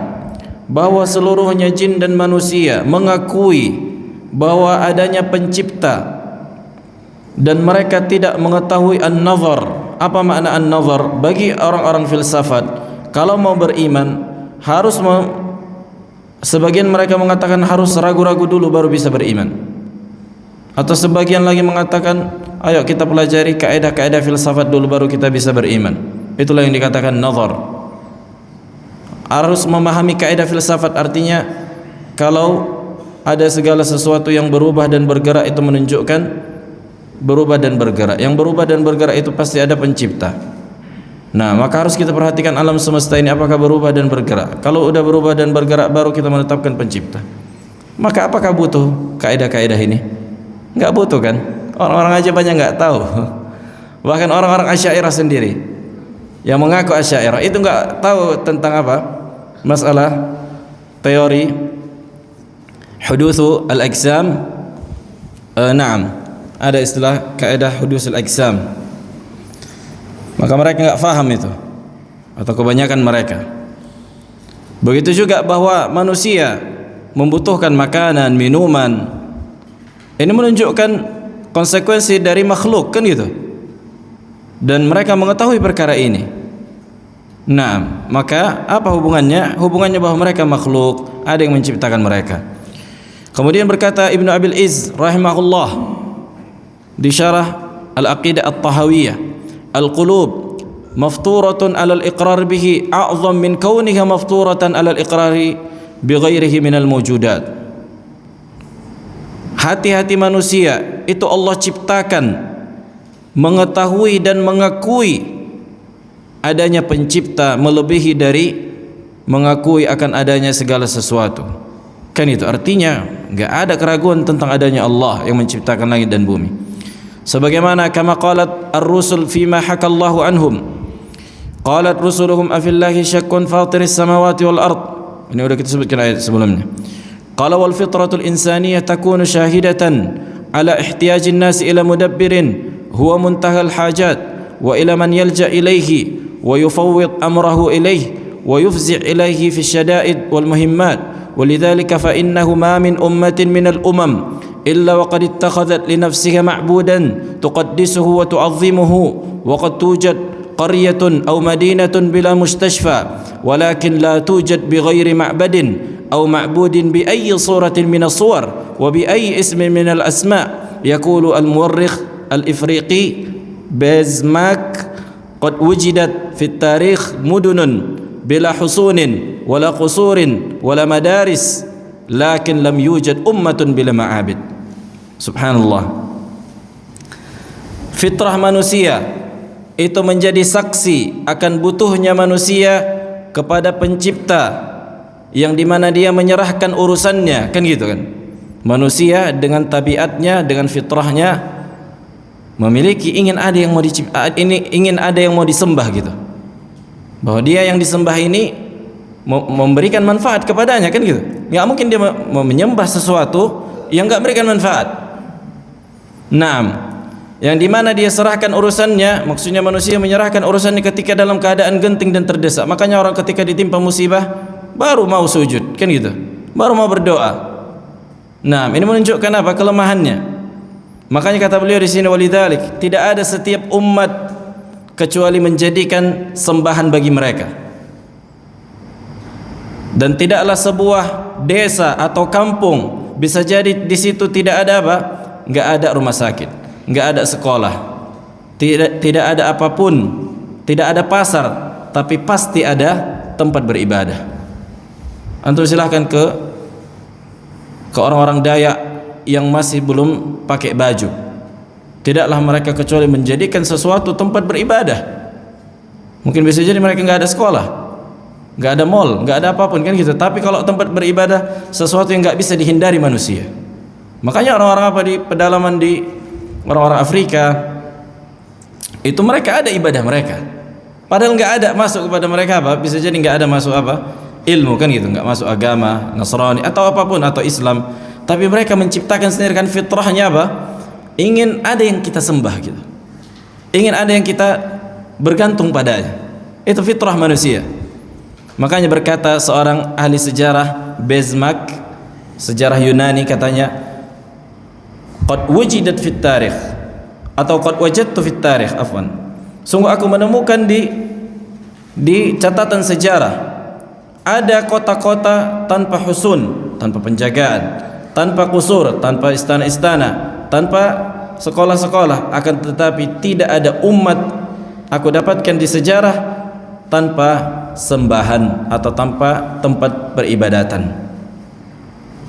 bahwa seluruhnya jin dan manusia mengakui bahwa adanya pencipta, dan mereka tidak mengetahui an-nazar. Apa makna an-nazar? Bagi orang-orang filsafat, kalau mau beriman harus sebagian mereka mengatakan harus ragu-ragu dulu baru bisa beriman, atau sebagian lagi mengatakan ayo kita pelajari kaidah-kaidah filsafat dulu baru kita bisa beriman. Itulah yang dikatakan nazar. Harus memahami kaidah filsafat, artinya kalau ada segala sesuatu yang berubah dan bergerak itu menunjukkan berubah dan bergerak. Yang berubah dan bergerak itu pasti ada pencipta. Nah, maka harus kita perhatikan alam semesta ini apakah berubah dan bergerak. Kalau udah berubah dan bergerak baru kita menetapkan pencipta. Maka apakah butuh kaidah-kaidah ini? Enggak butuh kan? Orang-orang aja banyak enggak tahu. Bahkan orang-orang Asy'ariyah sendiri yang mengaku Asy'ariyah itu enggak tahu tentang apa? Masalah teori hudutsu al-ajsam. Naam, ada istilah kaidah hudutsul ajsam. Maka mereka enggak faham itu, atau kebanyakan mereka. Begitu juga bahwa manusia membutuhkan makanan, minuman. Ini menunjukkan konsekuensi dari makhluk, kan gitu. Dan mereka mengetahui perkara ini. Nah, maka apa hubungannya? Hubungannya bahwa mereka makhluk, ada yang menciptakan mereka. Kemudian berkata Ibnu Abil Izz rahimahullah di syarah Al-Aqidah At-Tahawiyah, al-qulub mafturatun 'alal iqrar bihi a'zam min kauniha mafturatan 'alal iqrari bighairihi minal mawjudat. Hati-hati manusia itu Allah ciptakan mengetahui dan mengakui adanya pencipta melebihi dari mengakui akan adanya segala sesuatu. Kan itu artinya enggak ada keraguan tentang adanya Allah yang menciptakan langit dan bumi. Sebagaimana kama qalat ar-rusul fima hakallahu anhum, qalat rusuluhum afillahi syakkun fatiris samawati wal ard. Ini sudah kita sebutkan ayat sebelumnya. Qala wal fitratul insaniyah takunu syahidatan ala ihtiyajin nas ila mudabbirin huwa muntahal hajat wa ila man yalja ilaihi wa yufawwid amrahu ilaihi wa yufzi' ilaihi fi syada'id wal muhimmat. Walidzalika fa innahu ma min ummatin minal umam illa wa qad ittakhadhat li nafsiha ma'budan tuqaddisuhu wa tu'azzimuhu wa qad tujad qaryatun aw madinatun bila mustashfa walakin la tujad bighairi ma'badin aw ma'budin bi ayyi suratin min as-suwar wa bi ayyi ismin min al-asma' yaqulu al-muwarrikh al-ifriqi Bismarck qad wujidat fi at-tarikh mudunun bila husunin wala qusurin wala madaris lakin lam yujad ummatun bila ma'abid. Subhanallah. Fitrah manusia itu menjadi saksi akan butuhnya manusia kepada pencipta yang dimana dia menyerahkan urusannya, kan gitu kan. Manusia dengan tabiatnya, dengan fitrahnya memiliki ingin ada yang mau ingin ada yang mau disembah gitu. Bahwa dia yang disembah ini memberikan manfaat kepadanya, kan gitu. Enggak mungkin dia menyembah sesuatu yang enggak memberikan manfaat. Naam, yang dimana dia serahkan urusannya, maksudnya manusia menyerahkan urusannya ketika dalam keadaan genting dan terdesak. Makanya orang ketika ditimpa musibah baru mau sujud, kan gitu, baru mau berdoa. Nah, ini menunjukkan apa? Kelemahannya. Makanya kata beliau di sini, walidzalik, tidak ada setiap umat kecuali menjadikan sembahan bagi mereka. Dan tidaklah sebuah desa atau kampung bisa jadi di situ tidak ada apa? Enggak ada rumah sakit, enggak ada sekolah, tidak ada apapun, tidak ada pasar, tapi pasti ada tempat beribadah. Antum silahkan ke orang-orang Dayak yang masih belum pakai baju. Tidaklah mereka kecuali menjadikan sesuatu tempat beribadah. Mungkin bisa jadi mereka enggak ada sekolah, enggak ada mall, enggak ada apapun, kan gitu. Tapi kalau tempat beribadah sesuatu yang enggak bisa dihindari manusia. Makanya orang-orang apa di pedalaman di orang-orang Afrika itu mereka ada ibadah mereka. Padahal enggak ada masuk kepada mereka apa? Bisa jadi enggak ada masuk apa? Ilmu, kan gitu, enggak masuk agama Nasrani atau apapun atau Islam. Tapi mereka menciptakan sendiri kan fitrahnya apa? Ingin ada yang kita sembah gitu. Ingin ada yang kita bergantung padanya. Itu fitrah manusia. Makanya berkata seorang ahli sejarah Bismarck, sejarah Yunani, katanya, qad wujidat fit tarikh atau qad wajadtu fit tarikh, afwan. Sungguh aku menemukan di catatan sejarah ada kota-kota tanpa husun, tanpa penjagaan, tanpa kusur, tanpa istana-istana, tanpa sekolah-sekolah, akan tetapi tidak ada umat aku dapatkan di sejarah tanpa sembahan atau tanpa tempat peribadatan.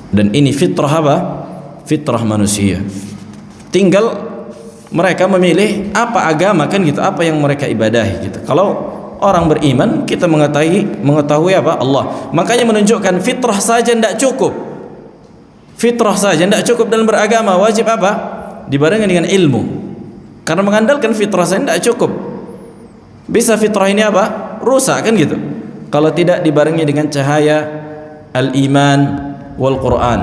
Dan ini fitrah apa? Fitrah manusia. Tinggal mereka memilih apa agama, kan gitu, apa yang mereka ibadahi gitu. Kalau orang beriman, kita mengetahui apa? Allah. Makanya menunjukkan fitrah saja tidak cukup. Fitrah saja tidak cukup dalam beragama. Wajib apa? Dibarengi dengan ilmu. Karena mengandalkan fitrah saja tidak cukup. Bisa fitrah ini apa? Rusak, kan gitu, kalau tidak dibarengi dengan cahaya al-iman wal Quran.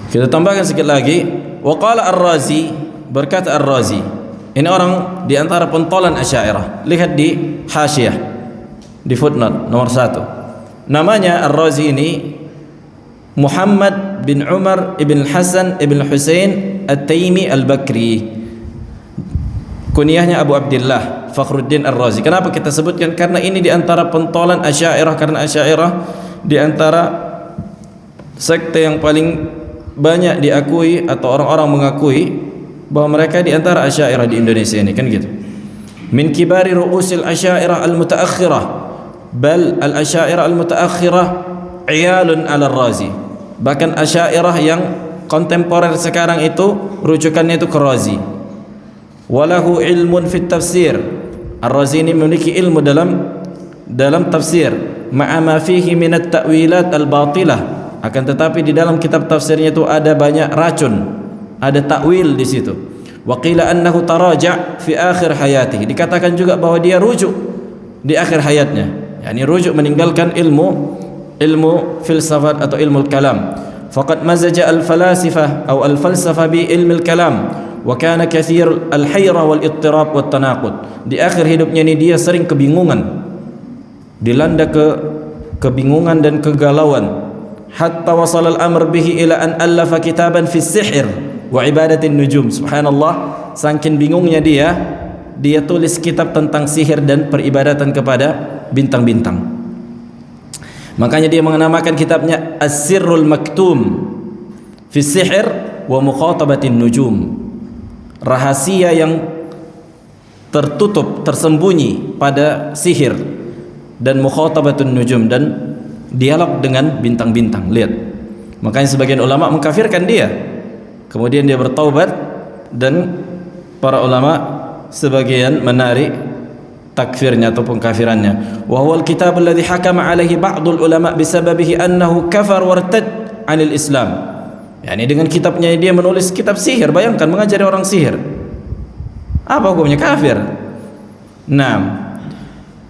Kita tambahkan sedikit lagi. Wa qala Ar-Razi, berkata Ar-Razi, ini orang di antara pentolan Asy'ariyah. Lihat di Hasyiyah di footnote nomor 1. Namanya Ar-Razi ini Muhammad bin Umar ibn Hasan ibn Husain At-Taimi Al-Bakri. Kunyahnya Abu Abdullah Fakhruddin Ar-Razi. Kenapa kita sebutkan? Karena ini di antara pentolan Asy'ariyah, karena Asy'ariyah di antara sekte yang paling banyak diakui atau orang-orang mengakui bahwa mereka di antara Asy'ariyah di Indonesia ini, kan gitu. Min kibari ru'usil Asy'ariyah al-mutaakhirah, bal al-Asy'ariyah al-mutaakhirah iyalun 'ala Ar-Razi. Bahkan Asy'ariyah yang kontemporer sekarang itu rujukannya itu ke Razi. Walahu ilmun fit tafsir. Ar-Razi ini memiliki ilmu dalam tafsir, ma'a ma fihi min at-ta'wilat al-batilah. Akan tetapi di dalam kitab tafsirnya itu ada banyak racun, ada takwil di situ. Wa qila annahu taraja' fi akhir hayatihi. Dikatakan juga bahwa dia rujuk di akhir hayatnya. Yani rujuk meninggalkan ilmu filsafat atau ilmu kalam. Faqad mazaja al-falasifah atau al-falsafa bi ilmi al-kalam. Wa kana kathir al-hayra wal ittirab wat tanaqud. Di akhir hidupnya ini dia sering kebingungan, dilanda kebingungan dan kegalauan, hatta wasal al-amr bihi ila an allafa kitaban fi sihr wa ibadatin nujum. Subhanallah, saking bingungnya dia tulis kitab tentang sihir dan peribadatan kepada bintang-bintang. Makanya dia menamakan kitabnya As-Sirrul Maktum fi sihr wa mukhatabatin nujum. Rahasia yang tertutup, tersembunyi pada sihir dan mukhatabatun nujum, dan dialog dengan bintang-bintang. Lihat, makanya sebagian ulama mengkafirkan dia, kemudian dia bertaubat, dan para ulama sebagian menarik takfirnya atau pengkafirannya. Wa huwal kitab alladhi hakama alaihi ba'dul ulama bisababihi annahu kafar wartad 'anil Islam. Yani dengan kitabnya dia menulis kitab sihir. Bayangkan mengajari orang sihir, apa hukumnya? Kafir. Naam.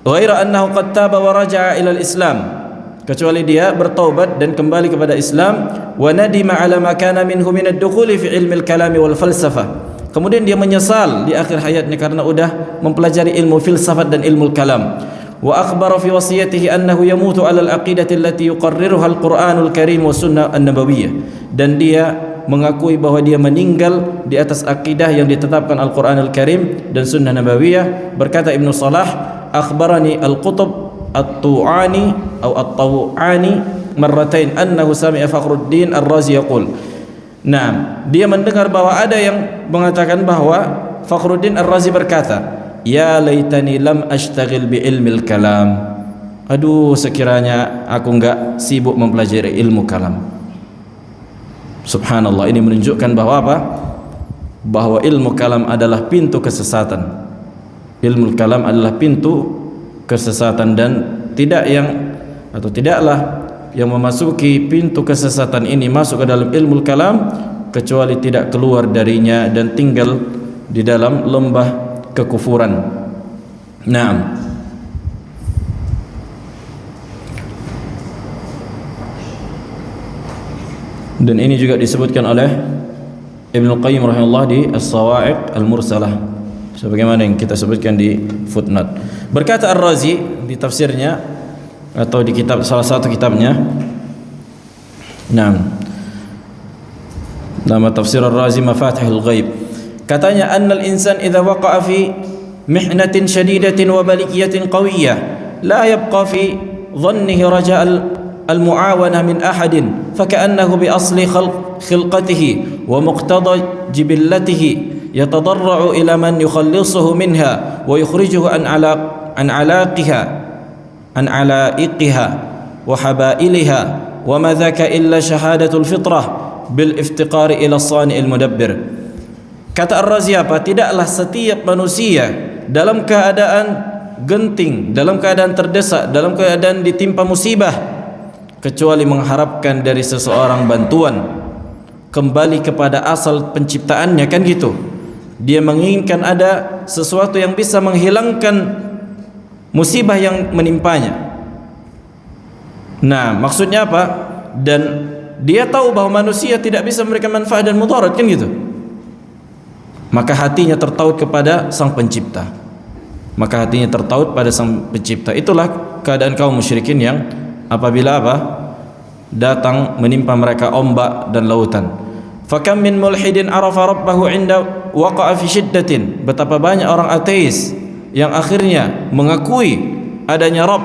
Ghaira annahu qad taba wa raja'a ila al-Islam, kecuali dia bertaubat dan kembali kepada Islam. Wa nadima ala ma kana minhu min ad-dukhuli fi ilmi al-kalam wal falsafah. Kemudian dia menyesal di akhir hayatnya karena udah mempelajari ilmu filsafat dan ilmu kalam. Wa akhbara fi wasiyatihi annahu yamutu ala al-aqidati allati yuqarriruha al-Qur'anul Karim wa sunnah an-nabawiyyah. Dan dia mengakui bahwa dia meninggal di atas akidah yang ditetapkan Al-Qur'anul Karim dan sunnah nabawiyah. Berkata Ibnu Salah, akhbarani al-Qutb at-Tu'ani atau at-Taw'ani marratain annahu sami'a Fakhruddin Ar-Razi yaqul. Nah, dia mendengar bahwa ada yang mengatakan bahwa Fakhruddin Ar-Razi berkata, ya laitani lam ashtaghil bi ilmil kalam. Aduh, sekiranya aku enggak sibuk mempelajari ilmu kalam. Subhanallah, ini menunjukkan bahwa apa? Bahwa ilmu kalam adalah pintu kesesatan. Ilmu kalam adalah pintu kesesatan, dan tidaklah yang memasuki pintu kesesatan ini masuk ke dalam ilmu kalam kecuali tidak keluar darinya dan tinggal di dalam lembah kekufuran. Naam. Dan ini juga disebutkan oleh Ibnu Qayyim rahimahullah di As-Sawa'iq Al-Mursalah, sebagaimana yang kita sebutkan di footnote. Berkata Ar-Razi di tafsirnya atau di kitab, salah satu kitabnya, nama tafsir Ar-Razi Mafatihul Ghaib, katanya annal insan idza waqa'a fi mihnatin shadidatin wa balikiyatin qawiyyah la yabqa fi dhannihi raja'al المعاونة من أحد فكأنه بأصل خلقته ومقتضى جبلته يتضرع إلى من يخلصه منها ويخرجه عن علائقها وحبائلها وما ذاك إلا شهادة الفطرة بالافتقار إلى الصانع المدبر. Kata Ar-Razi apa? Tidaklah setiap manusia dalam keadaan genting, dalam keadaan terdesak, dalam keadaan ditimpa musibah, kecuali mengharapkan dari seseorang bantuan, kembali kepada asal penciptaannya, kan gitu. Dia menginginkan ada sesuatu yang bisa menghilangkan musibah yang menimpanya. Nah, maksudnya apa? Dan dia tahu bahwa manusia tidak bisa memberikan manfaat dan mudarat, kan gitu. Maka hatinya tertaut kepada sang pencipta. maka hatinya tertaut pada Sang Pencipta. Itulah keadaan kaum musyrikin yang apabila datang menimpa mereka ombak dan lautan. Fakam min mulhidin arafa rabbahu inda waqa'a fi shiddatin. Betapa banyak orang ateis yang akhirnya mengakui adanya Rabb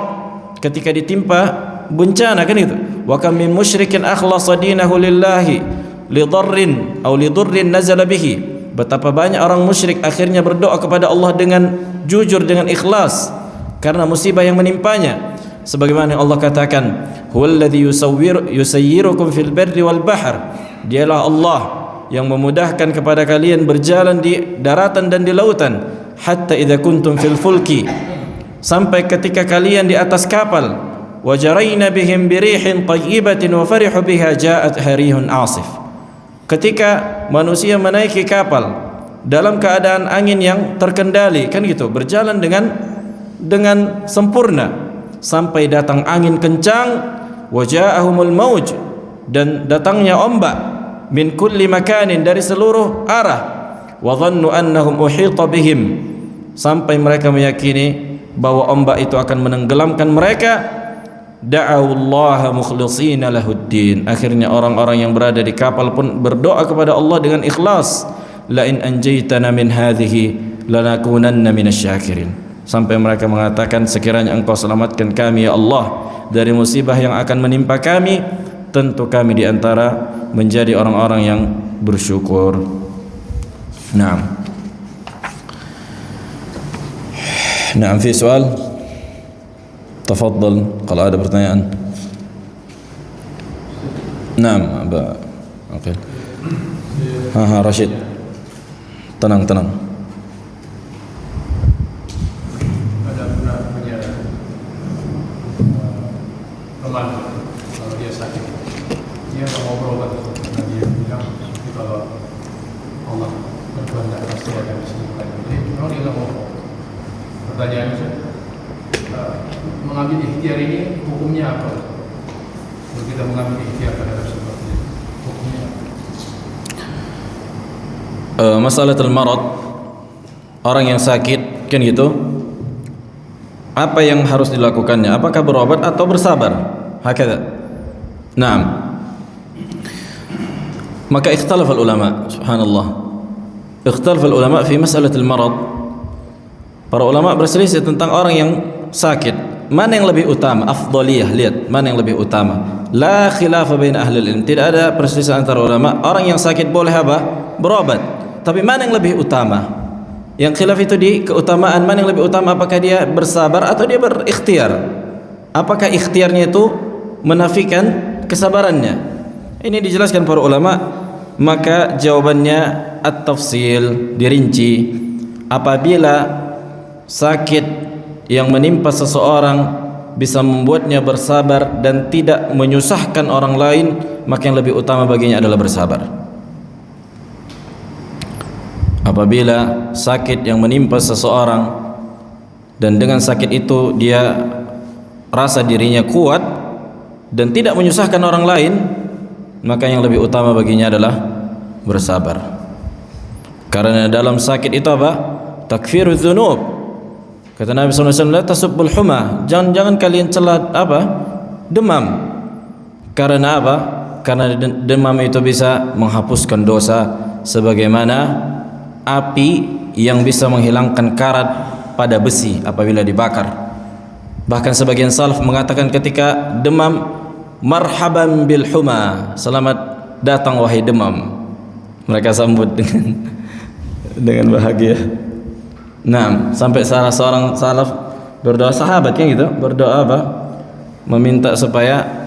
ketika ditimpa bencana, kan itu. Wa kam min musyrikin akhlasa dinahu lillahi lidharrin aw lidurrin nazala bihi. Betapa banyak orang musyrik akhirnya berdoa kepada Allah dengan jujur, dengan ikhlas karena musibah yang menimpanya. Sebagaimana Allah katakan, huwallazi yusayyirukum fil barri wal bahr. Dialah Allah yang memudahkan kepada kalian berjalan di daratan dan di lautan. Hatta idza kuntum fil fulki, sampai ketika kalian di atas kapal. Wajarayna bihim birihin tayyibatin wa farihu biha ja'at harihun asif. Ketika manusia menaiki kapal dalam keadaan angin yang terkendali, kan gitu, berjalan dengan sempurna sampai datang angin kencang, waja'ahumul mauj, dan datangnya ombak min kulli makanin, dari seluruh arah, wa dhannu annahum uhita bihim, sampai mereka meyakini bahwa ombak itu akan menenggelamkan mereka. Da'awullaha mukhlishina lahuddin. Akhirnya orang-orang yang berada di kapal pun berdoa kepada Allah dengan ikhlas, la in anjaytana min hadhihi lanakunanna minasyakirin. Sampai mereka mengatakan, sekiranya engkau selamatkan kami ya Allah dari musibah yang akan menimpa kami, tentu kami di antara menjadi orang-orang yang bersyukur. Naam. Naam, fi soal? Tafadhal kalau ada pertanyaan. Naam, oke. Rashid. Tenang. Ada pernah punya teman, kalau dia sakit dia nggak mau berobat karena dia bilang kalau Allah berkehendak pasti akan disembuhkan. Jadi memang dia nggak mau. Pertanyaannya, mengambil ikhtiar ini hukumnya apa? Kalau kita mengambil ikhtiar terhadap seperti ini, hukumnya apa? Masalah al-marad, orang yang sakit, kan gitu, apa yang harus dilakukannya? Apakah berobat atau bersabar? Hakadha. Naam. Maka ikhtalaf al-ulama, subhanallah. Ikhtalaf al-ulama fi masalah al-marad. Para ulama berselisih tentang orang yang sakit. Mana yang lebih utama? Afdaliyah, lihat mana yang lebih utama. La khilafa baina ahli ilm. Tidak ada perselisihan antara ulama. Orang yang sakit boleh berobat. Tapi mana yang lebih utama? Yang khilaf itu di keutamaan, mana yang lebih utama, apakah dia bersabar atau dia berikhtiar? Apakah ikhtiarnya itu menafikan kesabarannya? Ini dijelaskan para ulama. Maka jawabannya at-tafsil, dirinci. Apabila sakit yang menimpa seseorang bisa membuatnya bersabar dan tidak menyusahkan orang lain, maka yang lebih utama baginya adalah bersabar. Apabila sakit yang menimpa seseorang dan dengan sakit itu dia rasa dirinya kuat dan tidak menyusahkan orang lain, maka yang lebih utama baginya adalah bersabar. Karena dalam sakit itu takfiruz dzunub. Kata Nabi SAW, la tasubbul huma, jangan kalian celah demam. Karena Karena demam itu bisa menghapuskan dosa, sebagaimana api yang bisa menghilangkan karat pada besi apabila dibakar. Bahkan sebagian salaf mengatakan ketika demam, marhaban bil huma, selamat datang wahai demam. Mereka sambut dengan bahagia. Nah, sampai salah seorang salaf berdoa, sahabat kan gitu, berdoa meminta supaya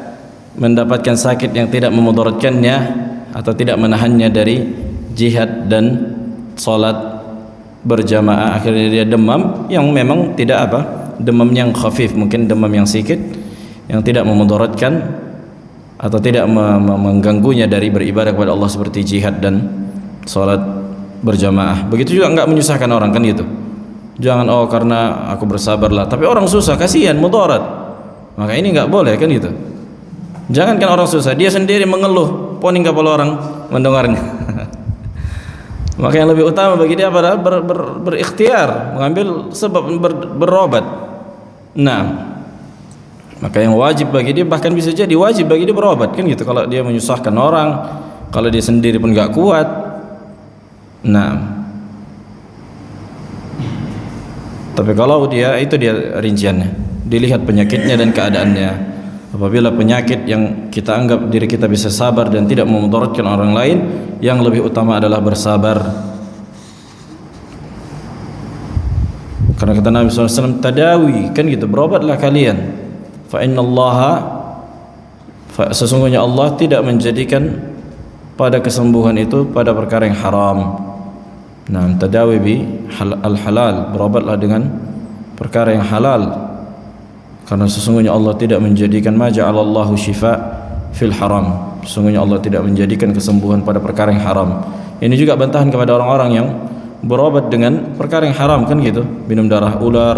mendapatkan sakit yang tidak memudaratkannya atau tidak menahannya dari jihad dan salat berjamaah. Akhirnya dia demam yang memang tidak demam yang khafif, mungkin demam yang sedikit yang tidak memudaratkan atau tidak mengganggunya dari beribadah kepada Allah seperti jihad dan salat berjamaah. Begitu juga enggak menyusahkan orang, kan gitu. Jangan karena aku bersabarlah, tapi orang susah, kasihan, mudarat. Maka ini enggak boleh, kan gitu. Jangankan orang susah, dia sendiri mengeluh, poning kepala orang mendengarnya. Maka yang lebih utama bagi dia adalah berikhtiar, mengambil sebab berobat. Nah, maka yang wajib bagi dia, bahkan bisa jadi wajib bagi dia berobat, kan gitu. Kalau dia menyusahkan orang, kalau dia sendiri pun nggak kuat. Nah, tapi kalau dia, itu dia rinciannya, dilihat penyakitnya dan keadaannya. Apabila penyakit yang kita anggap diri kita bisa sabar dan tidak memudaratkan orang lain, yang lebih utama adalah bersabar. Karena kata Nabi SAW, tadawi, kan gitu, berobatlah kalian. Fa innallaha, sesungguhnya Allah tidak menjadikan pada kesembuhan itu pada perkara yang haram. Nah, tadawi bi al-halal, berobatlah dengan perkara yang halal. Karena sesungguhnya Allah tidak menjadikan ma ja'alallahu syifa fil haram. Sesungguhnya Allah tidak menjadikan kesembuhan pada perkara yang haram. Ini juga bantahan kepada orang-orang yang berobat dengan perkara yang haram, kan gitu. Minum darah ular,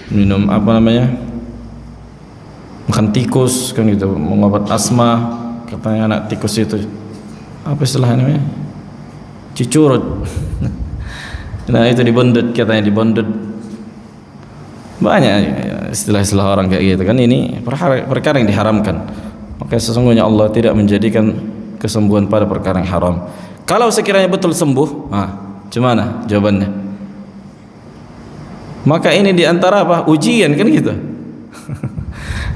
minum apa namanya, makan tikus, kan gitu, mengobat asma. Katanya anak tikus itu apa istilahnya namanya, cicurut. Nah, itu dibondot, katanya dibondot. Banyak istilah-istilah orang kayak gitu kan. Ini perkara yang diharamkan. Maka sesungguhnya Allah tidak menjadikan kesembuhan pada perkara yang haram. Kalau sekiranya betul sembuh, gimana jawabannya? Maka ini diantara apa? Ujian, kan gitu.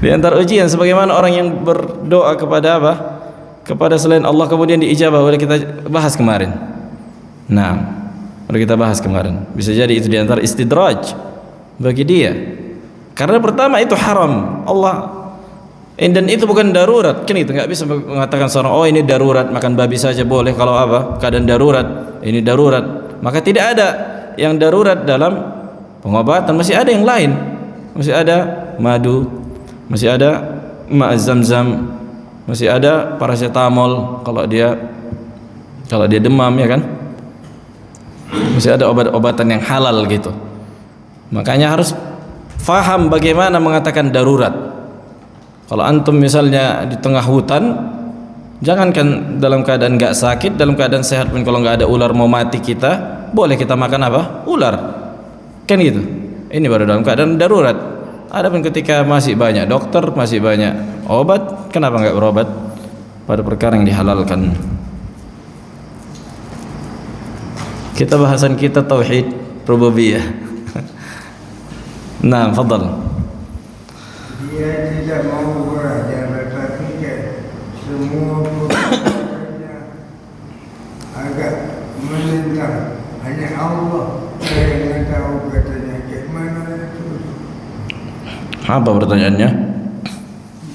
Diantara ujian, sebagaimana orang yang berdoa kepada apa? Kepada selain Allah kemudian diijabah, oleh kita bahas kemarin. Nah, udah kita bahas kemarin. Bisa jadi itu diantara istidraj bagi dia. Karena pertama itu haram Allah, dan itu bukan darurat, kan itu. Nggak bisa mengatakan seorang, oh ini darurat, makan babi saja boleh kalau apa, keadaan darurat, ini darurat. Maka tidak ada yang darurat dalam pengobatan. Masih ada yang lain, masih ada madu, masih ada ma' zam-zam, masih ada paracetamol kalau dia demam, ya kan. Masih ada obat-obatan yang halal gitu. Makanya harus faham bagaimana mengatakan darurat. Kalau antum misalnya di tengah hutan, jangankan dalam keadaan nggak sakit, dalam keadaan sehat pun, kalau nggak ada ular mau mati kita, boleh kita makan apa? Ular, kan gitu. Ini baru dalam keadaan darurat. Adapun ketika masih banyak dokter, masih banyak obat, kenapa nggak berobat pada perkara yang dihalalkan? Kita bahasan kita tauhid rububiyah. Nah, fadal. Dia tidak mau belajar, tetapi semua perbuatannya agak menentang. Hanya Allah yang tahu, katanya. Gimana itu? Apa pertanyaannya?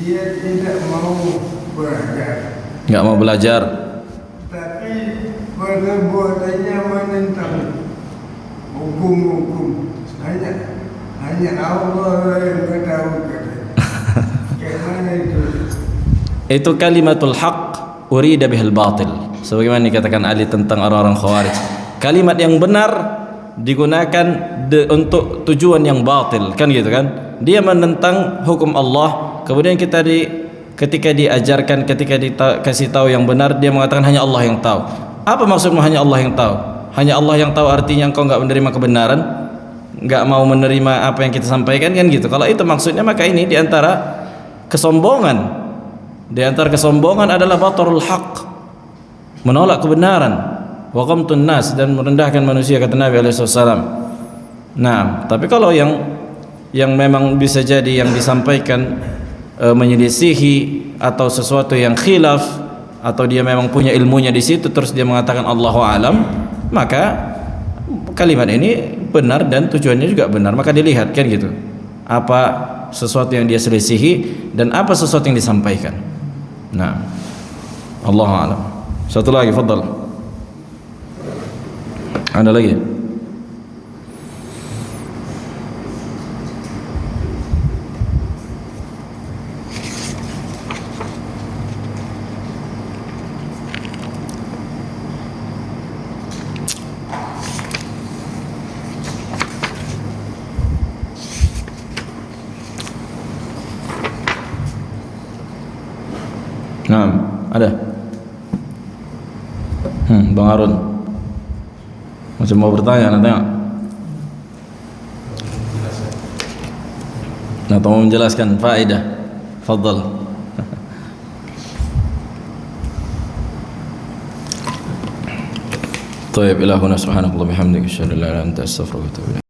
Dia tidak mau belajar. Nggak mau belajar. Tapi perbuatannya menentang hukum-hukum. Hanya Allah yang tahu, katanya. Gimana itu? Itu kalimatul haq urida bihal batil. Sebagaimana dikatakan Ali tentang orang-orang Khawarij. Kalimat yang benar digunakan untuk tujuan yang batil, kan gitu kan. Dia menentang hukum Allah, kemudian ketika diajarkan, ketika dikasih tahu yang benar, dia mengatakan hanya Allah yang tahu. Apa maksudmu hanya Allah yang tahu? Hanya Allah yang tahu artinya engkau enggak menerima kebenaran, enggak mau menerima apa yang kita sampaikan, kan gitu. Kalau itu maksudnya, maka ini diantara kesombongan. Diantara kesombongan adalah batarul haq, menolak kebenaran, wa ghamtun nas, dan merendahkan manusia, kata Nabi SAW. Nah, tapi kalau yang memang bisa jadi yang disampaikan menyelisihi atau sesuatu yang khilaf, atau dia memang punya ilmunya di situ terus dia mengatakan Allahu alam, maka kalimat ini benar dan tujuannya juga benar. Maka dilihat, kan gitu, apa sesuatu yang dia selisihi dan apa sesuatu yang disampaikan. Nah, Allahu alam. Satu lagi, fadal. Ada lagi? Nah, ada. Bang Harun. Macam mau bertanya, nak tengok. Jelas ya. Nak mau menjelaskan faedah. Fadhal. طيب إلى هنا سبحانك اللهم وبحمدك أشهد أن لا إله إلا أنت أستغفرك وأتوب إليك.